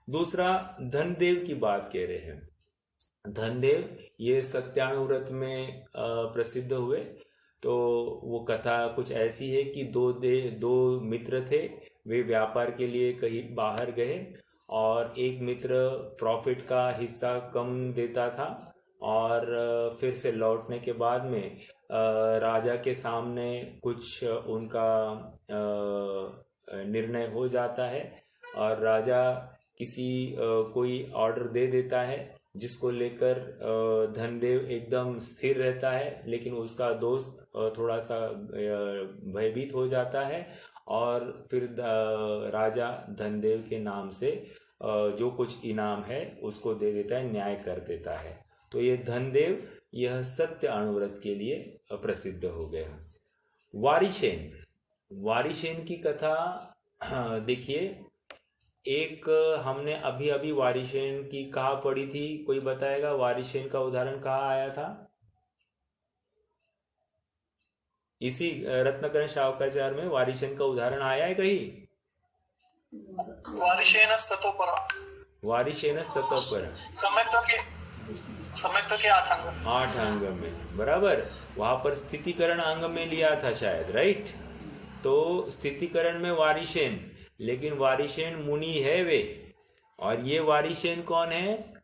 दूसरा धनदेव की बात कह रहे हैं। धनदेव ये सत्यानुव्रत में प्रसिद्ध हुए। तो वो कथा कुछ ऐसी है कि दो मित्र थे, वे व्यापार के लिए कहीं बाहर गए, और एक मित्र प्रॉफिट का हिस्सा कम देता था, और फिर से लौटने के बाद में राजा के सामने कुछ उनका निर्णय हो जाता है, और राजा कोई ऑर्डर दे देता है जिसको लेकर धनदेव एकदम स्थिर रहता है, लेकिन उसका दोस्त थोड़ा सा भयभीत हो जाता है, और फिर राजा धनदेव के नाम से जो कुछ इनाम है उसको दे देता है, न्याय कर देता है। तो ये धनदेव यह सत्य अनुव्रत के लिए प्रसिद्ध हो गया। वारिशेन, वारिशेन की कथा देखिए। एक हमने अभी अभी वारिशेन की कहा पढ़ी थी, कोई बताएगा वारिशेन का उदाहरण कहाँ आया था? इसी रत्नकरण शावकाचार में वारिशेन का उदाहरण आया है कहीं? वारिशेनस ततोपर सम्यक्तों के 8 अंग में, बराबर। वहां पर स्थितिकरण अंग में लिया था शायद, राइट। तो स्थितिकरण में वारिशेन, लेकिन वारिशेन मुनि है वे, और ये वारिशेन कौन है?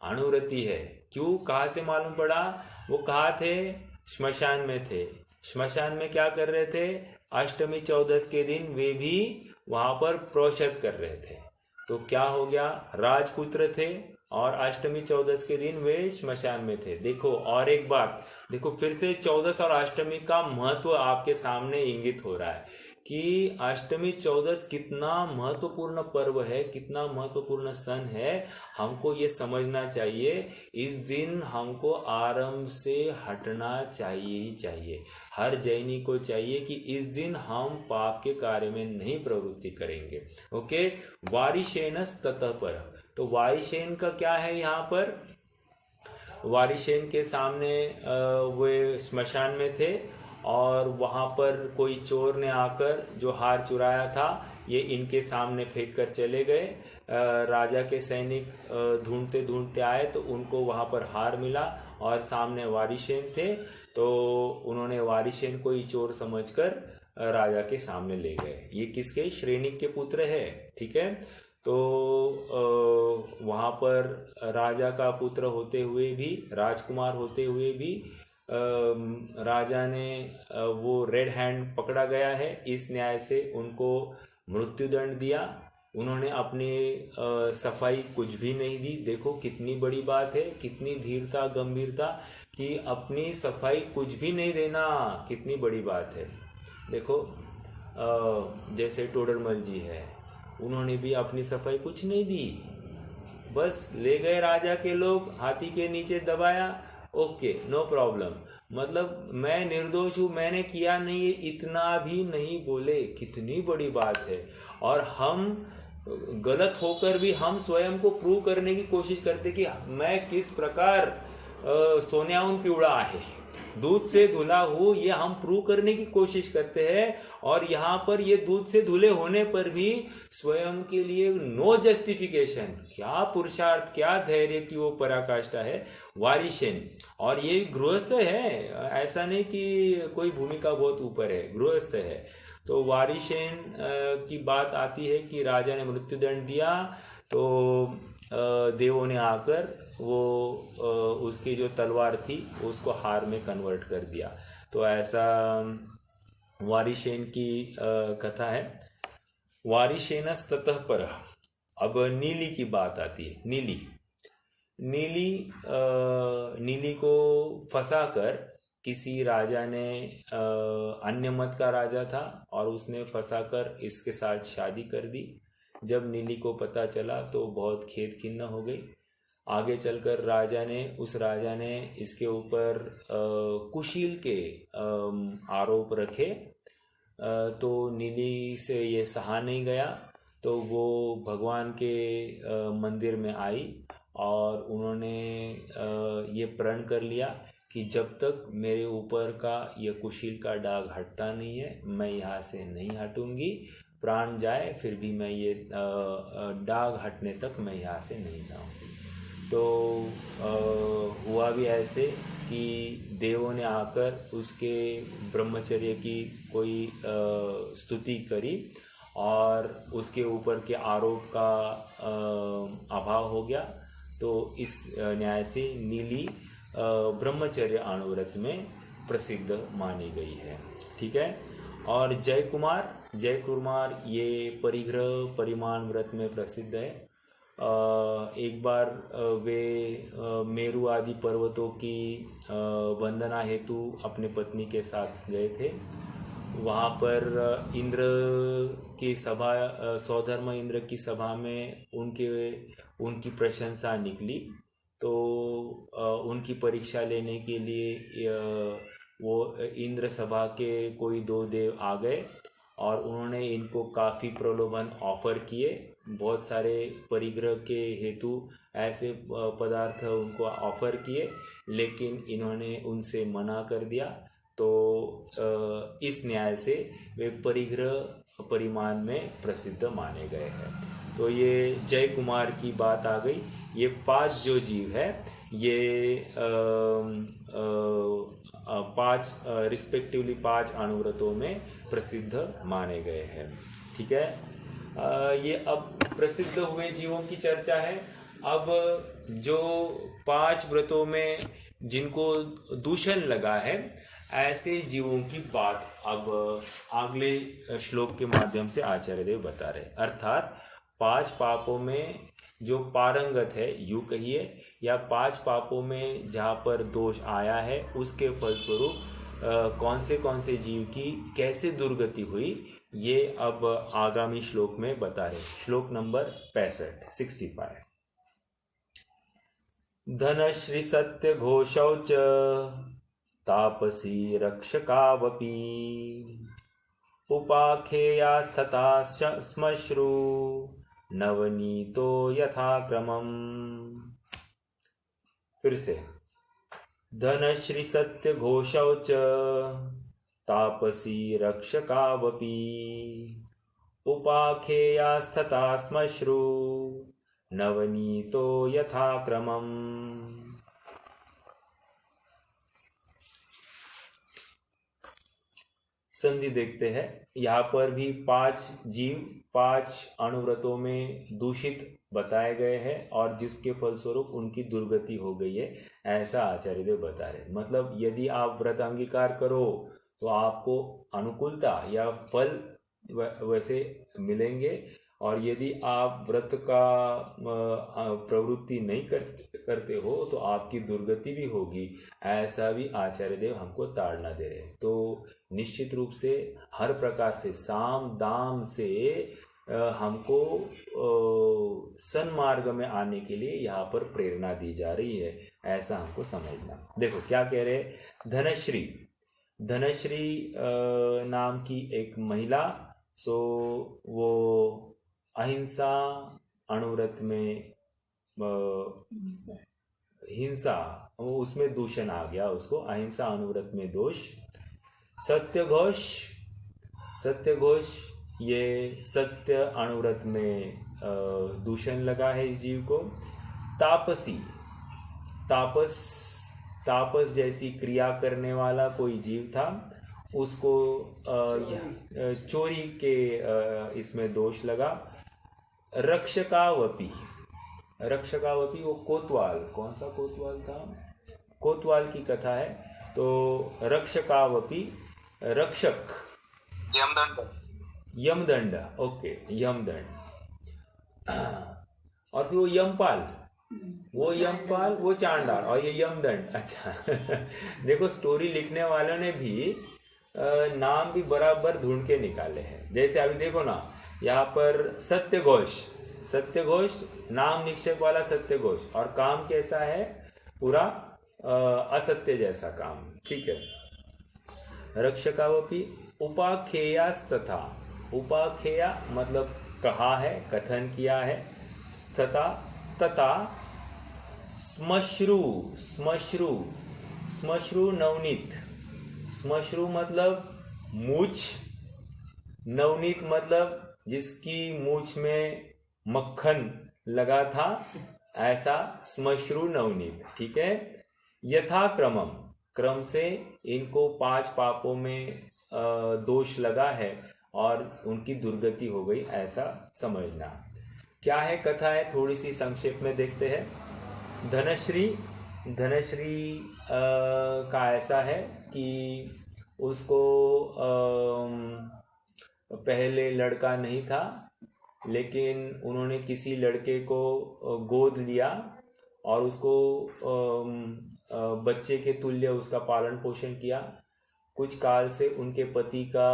अनुव्रती है। क्यों, कहाँ से मालूम पड़ा? वो कहाँ थे? श्मशान में थे। श्मशान में क्या कर रहे थे? अष्टमी 14 के दिन वे भी वहां पर प्रोषद कर रहे थे। तो क्या हो गया? राजपुत्र थे और अष्टमी 14 के दिन वे श्मशान में थे। देखो, और एक बात देखो, फिर से 14 और अष्टमी का महत्व आपके सामने इंगित हो रहा है कि अष्टमी 14 कितना महत्वपूर्ण पर्व है, कितना महत्वपूर्ण सन है। हमको ये समझना चाहिए, इस दिन हमको आरंभ से हटना चाहिए ही चाहिए। हर जैनी को चाहिए कि इस दिन हम पाप के कार्य में नहीं प्रवृत्ति करेंगे। ओके, वारिशेनस ततः पर। तो वारिशेन का क्या है यहाँ पर? वारिशेन के सामने वे श्मशान में थे, और वहां पर कोई चोर ने आकर जो हार चुराया था ये इनके सामने फेंक कर चले गए। राजा के सैनिक ढूंढते ढूंढते आए तो उनको वहां पर हार मिला, और सामने वारिशेन थे, तो उन्होंने वारिशेन को ही चोर समझकर राजा के सामने ले गए। ये किसके? श्रेणिक के पुत्र है, ठीक है। तो वहां पर राजा का पुत्र होते हुए भी, राजकुमार होते हुए भी राजा ने वो रेड हैंड पकड़ा गया है, इस न्याय से उनको मृत्युदंड दिया। उन्होंने अपनी सफाई कुछ भी नहीं दी। देखो कितनी बड़ी बात है, कितनी धीरता गंभीरता कि अपनी सफाई कुछ भी नहीं देना, कितनी बड़ी बात है। देखो जैसे टोडरमल जी है, उन्होंने भी अपनी सफाई कुछ नहीं दी, बस ले गए राजा के लोग, हाथी के नीचे दबाया, ओके नो प्रॉब्लम। मतलब मैं निर्दोष हूँ, मैंने किया नहीं है, इतना भी नहीं बोले, कितनी बड़ी बात है। और हम गलत होकर भी हम स्वयं को प्रूव करने की कोशिश करते कि मैं किस प्रकार सोन्याउन पिवड़ा है, दूध से धुला हूँ, ये हम प्रूव करने की कोशिश करते हैं। और यहाँ पर ये दूध से धुले होने पर भी स्वयं के लिए नो जस्टिफिकेशन। क्या पुरुषार्थ, क्या धैर्य की वो पराकाष्ठा है वारिशेन। और ये गृहस्थ है, ऐसा नहीं कि कोई भूमिका बहुत ऊपर है, गृहस्थ है। तो वारिशेन की बात आती है कि राजा ने मृत्युदंड दिया, तो देवों ने आकर वो उसकी जो तलवार थी उसको हार में कन्वर्ट कर दिया। तो ऐसा वारिशेन की कथा है। वारिशेनस ततः परः। अब नीली की बात आती है। नीली को फंसाकर किसी राजा ने, अन्य मत का राजा था, और उसने फंसाकर इसके साथ शादी कर दी। जब नीली को पता चला तो बहुत खेद खिन्न हो गई। आगे चलकर उस राजा ने इसके ऊपर कुशील के आरोप रखे। तो नीली से ये सहा नहीं गया, तो वो भगवान के मंदिर में आई और उन्होंने ये प्रण कर लिया कि जब तक मेरे ऊपर का ये कुशील का दाग हटता नहीं है, मैं यहाँ से नहीं हटूंगी। प्राण जाए फिर भी मैं ये दाग हटने तक मैं यहाँ से नहीं जाऊंगी। तो हुआ भी ऐसे कि देवों ने आकर उसके ब्रह्मचर्य की कोई स्तुति करी और उसके ऊपर के आरोप का अभाव हो गया। तो इस न्याय से नीली ब्रह्मचर्य अणुव्रत में प्रसिद्ध मानी गई है। ठीक है। और जय कुमार ये परिग्रह परिमाण व्रत में प्रसिद्ध है। एक बार वे मेरु आदि पर्वतों की वंदना हेतु अपने पत्नी के साथ गए थे। वहाँ पर इंद्र की सभा, सौधर्म इंद्र की सभा में उनकी प्रशंसा निकली। तो उनकी परीक्षा लेने के लिए वो इंद्र सभा के कोई 2 देव आ गए और उन्होंने इनको काफ़ी प्रलोभन ऑफर किए। बहुत सारे परिग्रह के हेतु ऐसे पदार्थ उनको ऑफर किए, लेकिन इन्होंने उनसे मना कर दिया। तो इस न्याय से वे परिग्रह परिमाण में प्रसिद्ध माने गए हैं। तो ये जय कुमार की बात आ गई। ये 5 जो जीव है ये 5 रिस्पेक्टिवली 5 अणुव्रतों में प्रसिद्ध माने गए हैं। ठीक है। ये अब प्रसिद्ध हुए जीवों की चर्चा है। अब जो 5 व्रतों में जिनको दूषण लगा है, ऐसे जीवों की बात अब अगले श्लोक के माध्यम से आचार्य देव बता रहे। अर्थात 5 पापों में जो पारंगत है, यूं कहिए, या 5 पापों में जहाँ पर दोष आया है उसके फलस्वरूप कौन से जीव की कैसे दुर्गति हुई, ये अब आगामी श्लोक में बता रहे। श्लोक नंबर 65। धनश्री सत्य घोषौ च तापसी रक्षकावपि उपाखेयास्तथा श्मश्रु नवनीतो यथा क्रमम्। फिर से, धनश्री सत्य घोषौ च तापसी रक्षकावपि उपाखेयास्तथा श्मश्रु नवनीतो यथा क्रमम्। संधि देखते हैं। यहाँ पर भी 5 जीव 5 अणुव्रतों में दूषित बताए गए हैं और जिसके फलस्वरूप उनकी दुर्गति हो गई है, ऐसा आचार्य देव बता रहे। मतलब यदि आप व्रत अंगीकार करो तो आपको अनुकूलता या फल वैसे मिलेंगे, और यदि आप व्रत का प्रवृत्ति नहीं करते हो तो आपकी दुर्गति भी होगी। ऐसा भी आचार्य देव हमको ताड़ना दे रहे। तो निश्चित रूप से हर प्रकार से साम दाम से हमको सन्मार्ग में आने के लिए यहाँ पर प्रेरणा दी जा रही है, ऐसा हमको समझना। देखो क्या कह रहे। धनश्री नाम की एक महिला, सो वो अहिंसा अणुव्रत में हिंसा, उसमें दूषण आ गया उसको, अहिंसा अणुव्रत में दोष। सत्यघोष ये सत्य अणुव्रत में दूषण लगा है इस जीव को। तापस जैसी क्रिया करने वाला कोई जीव था, उसको चोरी के इसमें दोष लगा। रक्षकावपी वो कोतवाल, कौन सा कोतवाल था, कोतवाल की कथा है। तो रक्षकावपी रक्षक, यमदंड, ओके, यमदंड। और फिर वो यमपाल, वो चांडाल, और ये यमदंड। अच्छा देखो स्टोरी लिखने वालों ने भी नाम भी बराबर ढूंढ के निकाले हैं। जैसे अभी देखो ना, यहाँ पर सत्यघोष, सत्यघोष नाम निक्षेप वाला सत्यघोष, और काम कैसा है, पूरा असत्य जैसा काम। ठीक है। रक्षकावपि उपाख्येयास्तथा, उपाख्येया मतलब कहा है, कथन किया है, तथा तथा श्मश्रु, श्मश्रु, श्मश्रु नवनीत, श्मश्रु मतलब मूछ, नवनीत मतलब जिसकी मूछ में मक्खन लगा था, ऐसा श्मश्रु नवनीत। ठीक है। यथाक्रमम, क्रम से इनको 5 पापों में दोष लगा है और उनकी दुर्गति हो गई, ऐसा समझना। क्या है कथा है, थोड़ी सी संक्षेप में देखते हैं। धनश्री, धनश्री का ऐसा है कि उसको पहले लड़का नहीं था, लेकिन उन्होंने किसी लड़के को गोद लिया और उसको बच्चे के तुल्य उसका पालन पोषण किया। कुछ काल से उनके पति का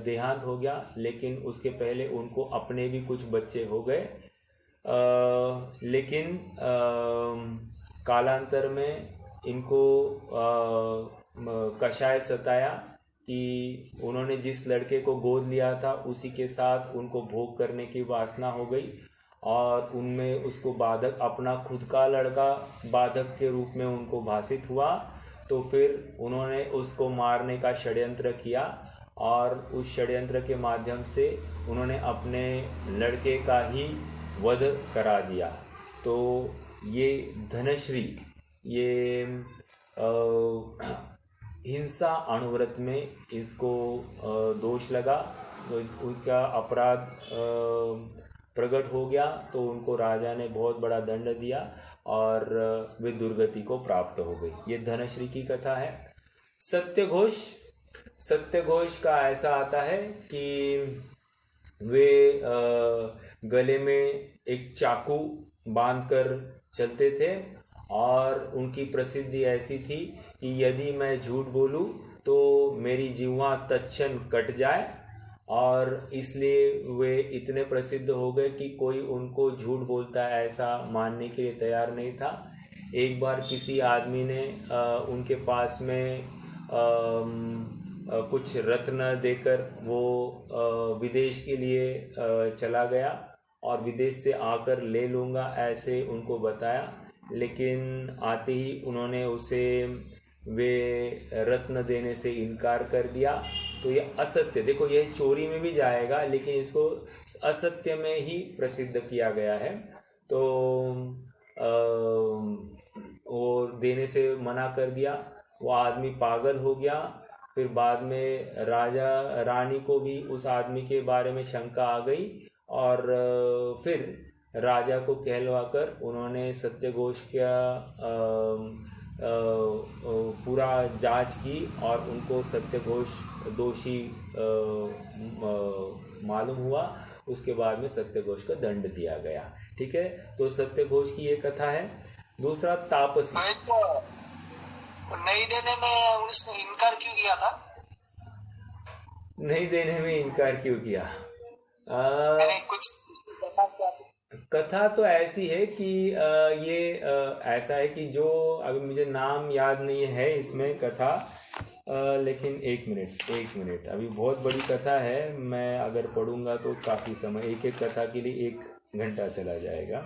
देहांत हो गया, लेकिन उसके पहले उनको अपने भी कुछ बच्चे हो गए। लेकिन कालांतर में इनको कषाय सताया कि उन्होंने जिस लड़के को गोद लिया था उसी के साथ उनको भोग करने की वासना हो गई, और उनमें उसको बाधक, अपना खुद का लड़का बाधक के रूप में उनको भासित हुआ। तो फिर उन्होंने उसको मारने का षड्यंत्र किया, और उस षड्यंत्र के माध्यम से उन्होंने अपने लड़के का ही वध करा दिया। तो ये धनश्री, ये हिंसा अणुव्रत में इसको दोष लगा, तो उनका अपराध प्रकट हो गया। तो उनको राजा ने बहुत बड़ा दंड दिया और वे दुर्गति को प्राप्त हो गई। ये धनश्री की कथा है। सत्यघोष, सत्यघोष का ऐसा आता है कि वे गले में एक चाकू बांधकर चलते थे, और उनकी प्रसिद्धि ऐसी थी कि यदि मैं झूठ बोलूं तो मेरी जिह्वा तत्क्षण कट जाए, और इसलिए वे इतने प्रसिद्ध हो गए कि कोई उनको झूठ बोलता है ऐसा मानने के लिए तैयार नहीं था। एक बार किसी आदमी ने उनके पास में कुछ रत्न देकर वो विदेश के लिए चला गया, और विदेश से आकर ले लूँगा ऐसे उनको बताया, लेकिन आते ही उन्होंने उसे वे रत्न देने से इनकार कर दिया। तो ये असत्य, देखो ये चोरी में भी जाएगा, लेकिन इसको असत्य में ही प्रसिद्ध किया गया है। तो वो देने से मना कर दिया, वो आदमी पागल हो गया। फिर बाद में राजा रानी को भी उस आदमी के बारे में शंका आ गई, और फिर राजा को कहलवाकर उन्होंने सत्यघोष का पूरा जांच की, और उनको सत्यघोष दोषी मालूम हुआ। उसके बाद में सत्यघोष को दंड दिया गया। ठीक है। तो सत्यघोष की ये कथा है। दूसरा तापसी, नहीं देने में उसने इनकार क्यों किया था? नहीं देने में इनकार क्यों किया? कुछ कथा तो ऐसी है कि ये ऐसा है कि जो, अभी मुझे नाम याद नहीं है इसमें कथा, लेकिन एक मिनट, अभी बहुत बड़ी कथा है, मैं अगर पढ़ूंगा तो काफ़ी समय, एक एक कथा के लिए 1 घंटा चला जाएगा।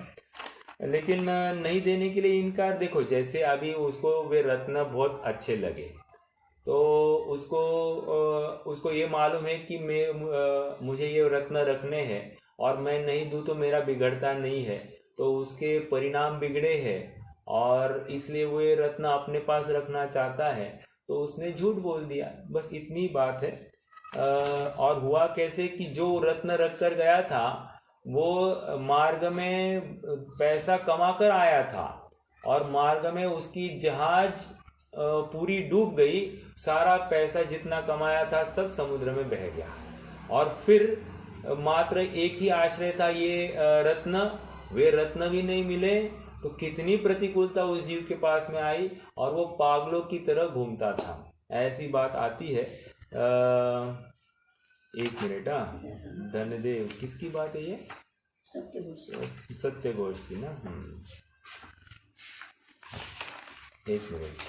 लेकिन नहीं देने के लिए इनकार, देखो जैसे अभी उसको वे रत्न बहुत अच्छे लगे, तो उसको ये मालूम है कि मुझे ये रत्न रखने हैं, और मैं नहीं दूं तो मेरा बिगड़ता नहीं है, तो उसके परिणाम बिगड़े हैं, और इसलिए वो ये रत्न अपने पास रखना चाहता है, तो उसने झूठ बोल दिया। बस इतनी बात है। और हुआ कैसे कि जो रत्न रख कर गया था वो मार्ग में पैसा कमा कर आया था, और मार्ग में उसकी जहाज पूरी डूब गई, सारा पैसा जितना कमाया था सब समुद्र में बह गया, और फिर मात्र एक ही आश्रय था ये रत्न, वे रत्न भी नहीं मिले। तो कितनी प्रतिकूलता उस जीव के पास में आई, और वो पागलों की तरह घूमता था, ऐसी बात आती है। 1 मिनट, धनदेव किसकी बात है ये? सत्य घोष की ना। एक मिनट।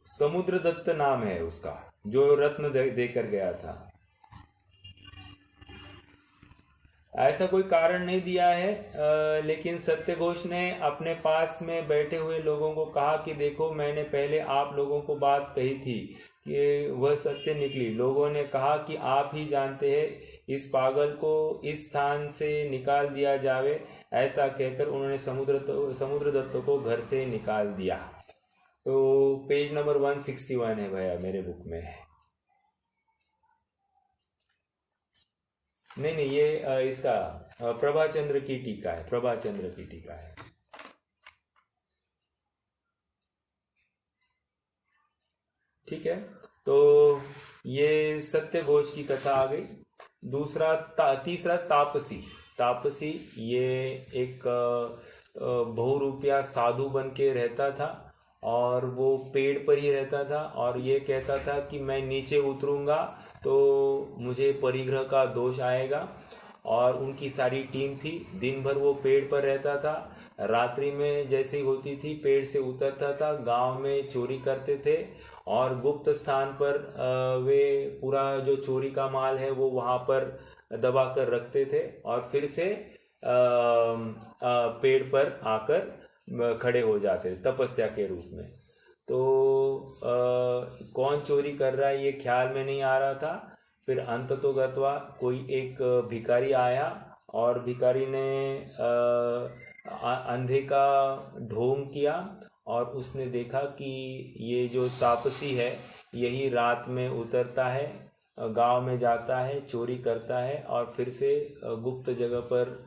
समुद्रदत्त नाम है उसका, जो रत्न देकर गया था। ऐसा कोई कारण नहीं दिया है, लेकिन सत्यघोष ने अपने पास में बैठे हुए लोगों को कहा कि देखो, मैंने पहले आप लोगों को बात कही थी कि वह सत्य निकली। लोगों ने कहा कि आप ही जानते हैं, इस पागल को इस स्थान से निकाल दिया जावे। ऐसा कहकर उन्होंने समुद्रदत्त को घर से निकाल दिया। तो पेज नंबर 161 है भैया मेरे बुक में। नहीं, ये इसका प्रभाचंद्र की टीका है, प्रभाचंद्र की टीका है। ठीक है, तो ये सत्य घोष की कथा आ गई। दूसरा तीसरा तापसी। तापसी ये एक बहुरूपिया साधु बन के रहता था, और वो पेड़ पर ही रहता था, और ये कहता था कि मैं नीचे उतरूंगा तो मुझे परिग्रह का दोष आएगा। और उनकी सारी टीम थी, दिन भर वो पेड़ पर रहता था। रात्रि में जैसे ही होती थी पेड़ से उतरता था, गांव में चोरी करते थे, और गुप्त स्थान पर वे पूरा जो चोरी का माल है वो वहाँ पर दबा कर रखते थे, और फिर से पेड़ पर आकर खड़े हो जाते थे तपस्या के रूप में। तो कौन चोरी कर रहा है ये ख्याल में नहीं आ रहा था। फिर अंततोगत्वा कोई एक भिखारी आया, और भिखारी ने अंधे का ढोंग किया, और उसने देखा कि ये जो तापसी है यही रात में उतरता है, गांव में जाता है, चोरी करता है, और फिर से गुप्त जगह पर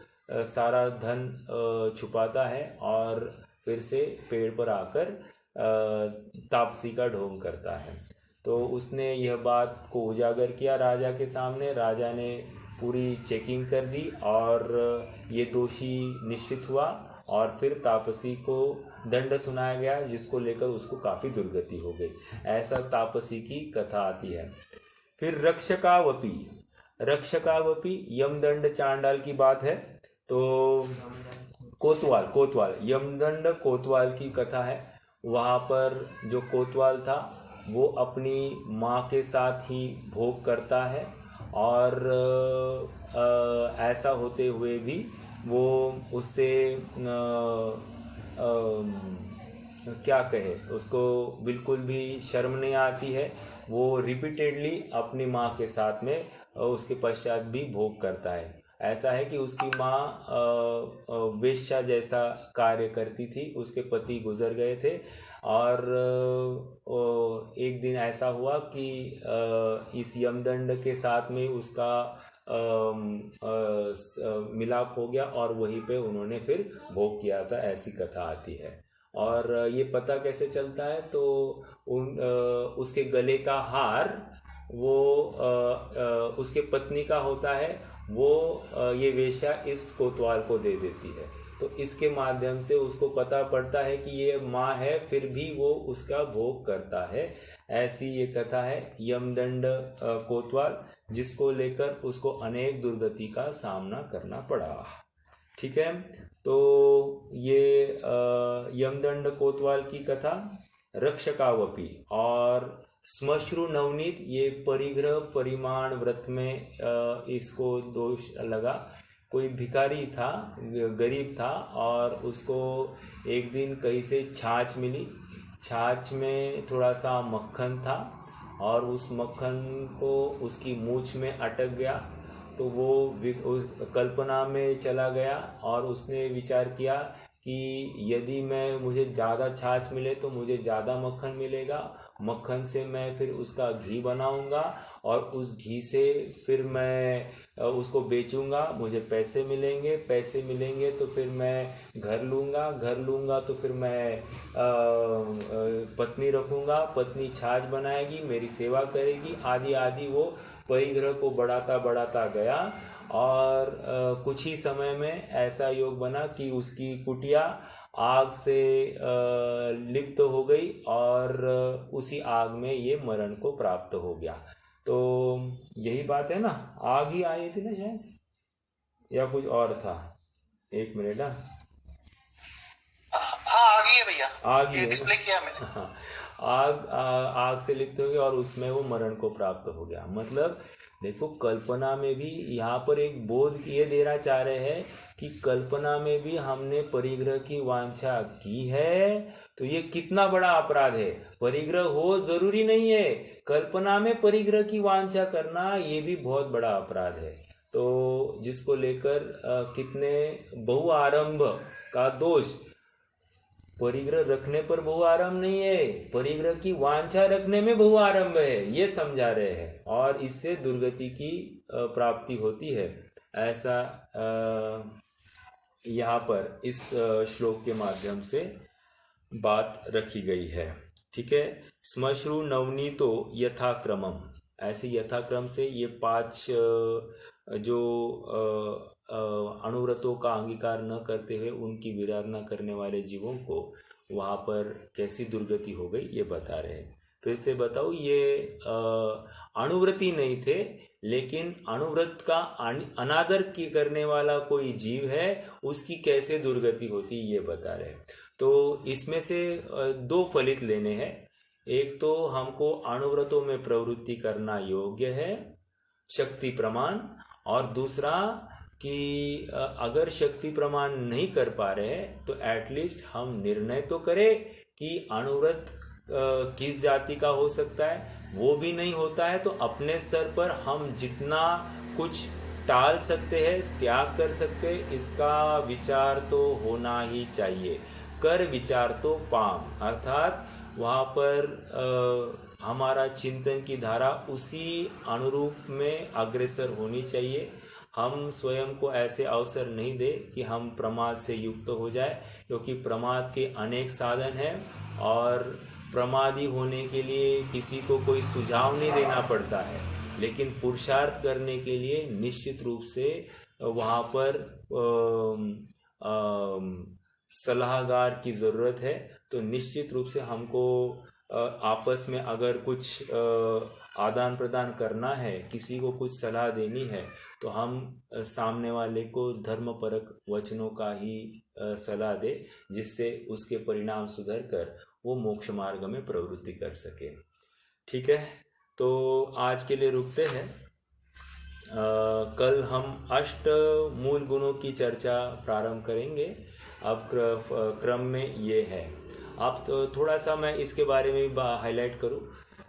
सारा धन छुपाता है, और फिर से पेड़ पर आकर तापसी का ढोंग करता है। तो उसने यह बात को उजागर किया राजा के सामने। राजा ने पूरी चेकिंग कर दी, और ये दोषी निश्चित हुआ, और फिर तापसी को दंड सुनाया गया, जिसको लेकर उसको काफ़ी दुर्गति हो गई। ऐसा तापसी की कथा आती है। फिर रक्षकावपी। रक्षकावपी यमदंड चांडाल की बात है। तो कोतवाल यमदंड कोतवाल की कथा है। वहाँ पर जो कोतवाल था वो अपनी माँ के साथ ही भोग करता है, और ऐसा होते हुए भी वो उससे क्या कहे, उसको बिल्कुल भी शर्म नहीं आती है। वो रिपीटेडली अपनी माँ के साथ में उसके पश्चात भी भोग करता है। ऐसा है कि उसकी माँ वेश्या जैसा कार्य करती थी, उसके पति गुजर गए थे, और एक दिन ऐसा हुआ कि इस यमदंड के साथ में उसका मिलाप हो गया, और वहीं पे उन्होंने फिर भोग किया था। ऐसी कथा आती है। और ये पता कैसे चलता है, तो उसके गले का हार वो उसके पत्नी का होता है, वो ये वेश्या इस कोतवाल को दे देती है। तो इसके माध्यम से उसको पता पड़ता है कि ये माँ है, फिर भी वो उसका भोग करता है। ऐसी ये कथा है यमदंड कोतवाल, जिसको लेकर उसको अनेक दुर्गति का सामना करना पड़ा। ठीक है, तो ये यमदंड कोतवाल की कथा। रक्षकावपी और श्मश्रु नवनीत, ये परिग्रह परिमाण व्रत में इसको दोष लगा। कोई भिखारी था, गरीब था, और उसको एक दिन कहीं से छाछ मिली। छाछ में थोड़ा सा मक्खन था, और उस मक्खन को उसकी मूंछ में अटक गया। तो वो कल्पना में चला गया, और उसने विचार किया कि यदि मुझे ज़्यादा छाछ मिले तो मुझे ज़्यादा मक्खन मिलेगा। मक्खन से मैं फिर उसका घी बनाऊंगा, और उस घी से फिर मैं उसको बेचूंगा, मुझे पैसे मिलेंगे। पैसे मिलेंगे तो फिर मैं घर लूँगा तो फिर मैं पत्नी रखूँगा, पत्नी छाछ बनाएगी, मेरी सेवा करेगी, आदि आदि। वो परिग्रह को बढ़ाता गया, और कुछ ही समय में ऐसा योग बना कि उसकी कुटिया आग से लिप्त हो गई और उसी आग में ये मरण को प्राप्त हो गया। तो यही बात है ना, आग ही आई थी ना शायद से? या कुछ और था? एक मिनट। हाँ आ गई है भैया, आग ही ये है डिस्प्ले किया मैंने। ना। हाँ, आग से लिप्त हो गया और उसमें वो मरण को प्राप्त हो गया। मतलब देखो, कल्पना में भी यहाँ पर एक बोध ये देना चाह रहे हैं कि कल्पना में भी हमने परिग्रह की वांछा की है तो ये कितना बड़ा अपराध है। परिग्रह हो जरूरी नहीं है, कल्पना में परिग्रह की वांछा करना ये भी बहुत बड़ा अपराध है। तो जिसको लेकर कितने बहुआरंभ का दोष, परिग्रह रखने पर बहु आरंभ नहीं है, परिग्रह की वांछा रखने में बहु आरंभ है, ये समझा रहे हैं। और इससे दुर्गति की प्राप्ति होती है, ऐसा यहाँ पर इस श्लोक के माध्यम से बात रखी गई है। ठीक है। श्मश्रु नवनीतो यथाक्रमम, ऐसे यथाक्रम से ये 5 जो अनुव्रतों का अंगीकार न करते हुए उनकी विराधना करने वाले जीवों को वहाँ पर कैसी दुर्गति हो गई ये बता रहे हैं। फिर से बताओ, ये अनुव्रती नहीं थे, लेकिन अनुव्रत का अनादर की करने वाला कोई जीव है, उसकी कैसे दुर्गति होती ये बता रहे हैं। तो इसमें से 2 फलित लेने हैं। एक तो हमको अनुव्रतों में प्रवृत्ति करना योग्य है, शक्ति प्रमाण, और दूसरा कि अगर शक्ति प्रमाण नहीं कर पा रहे हैं तो एटलीस्ट हम निर्णय तो करें कि अनुव्रत किस जाति का हो सकता है। वो भी नहीं होता है तो अपने स्तर पर हम जितना कुछ टाल सकते हैं, त्याग कर सकते हैं, इसका विचार तो होना ही चाहिए। कर विचार तो पाम, अर्थात वहाँ पर हमारा चिंतन की धारा उसी अनुरूप में अग्रसर होनी चाहिए। हम स्वयं को ऐसे अवसर नहीं दे कि हम प्रमाद से युक्त हो जाए, क्योंकि प्रमाद के अनेक साधन हैं और प्रमादी होने के लिए किसी को कोई सुझाव नहीं देना पड़ता है, लेकिन पुरुषार्थ करने के लिए निश्चित रूप से वहाँ पर सलाहकार की ज़रूरत है। तो निश्चित रूप से हमको आपस में अगर कुछ आदान प्रदान करना है, किसी को कुछ सलाह देनी है, तो हम सामने वाले को धर्मपरक वचनों का ही सलाह दे, जिससे उसके परिणाम सुधर कर वो मोक्ष मार्ग में प्रवृत्ति कर सके। ठीक है, तो आज के लिए रुकते हैं। कल हम 8 मूल गुणों की चर्चा प्रारंभ करेंगे। अब क्रम में ये है। अब तो थोड़ा सा मैं इसके बारे में भी हाईलाइट करूं।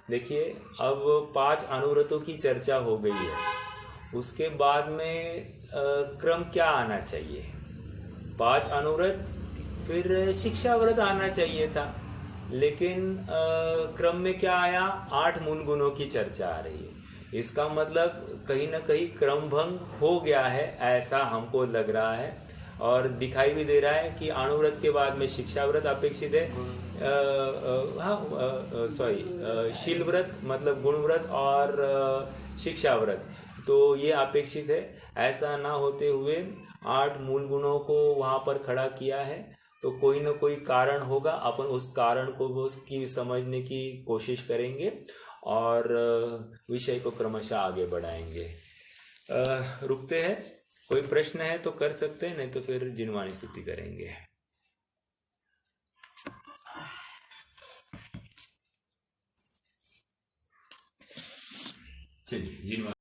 देखिए, अब 5 अनुव्रतों की चर्चा हो गई है, उसके बाद में क्रम क्या आना चाहिए? 5 अनुव्रत, फिर शिक्षा व्रत आना चाहिए था, लेकिन क्रम में क्या आया? 8 मूल गुणों की चर्चा आ रही है। इसका मतलब कहीं ना कहीं क्रम भंग हो गया है, ऐसा हमको लग रहा है, और दिखाई भी दे रहा है कि अनुव्रत के बाद में शिक्षा व्रत अपेक्षित है। शील व्रत मतलब गुण व्रत और शिक्षा व्रत, तो ये अपेक्षित है। ऐसा ना होते हुए 8 मूल गुणों को वहाँ पर खड़ा किया है, तो कोई ना कोई कारण होगा। अपन उस कारण को उसकी समझने की कोशिश करेंगे और विषय को क्रमशः आगे बढ़ाएंगे। रुकते हैं। कोई प्रश्न है तो कर सकते हैं, नहीं तो फिर जिनवाणी स्तुति करेंगे। चलिए जिनवाणी।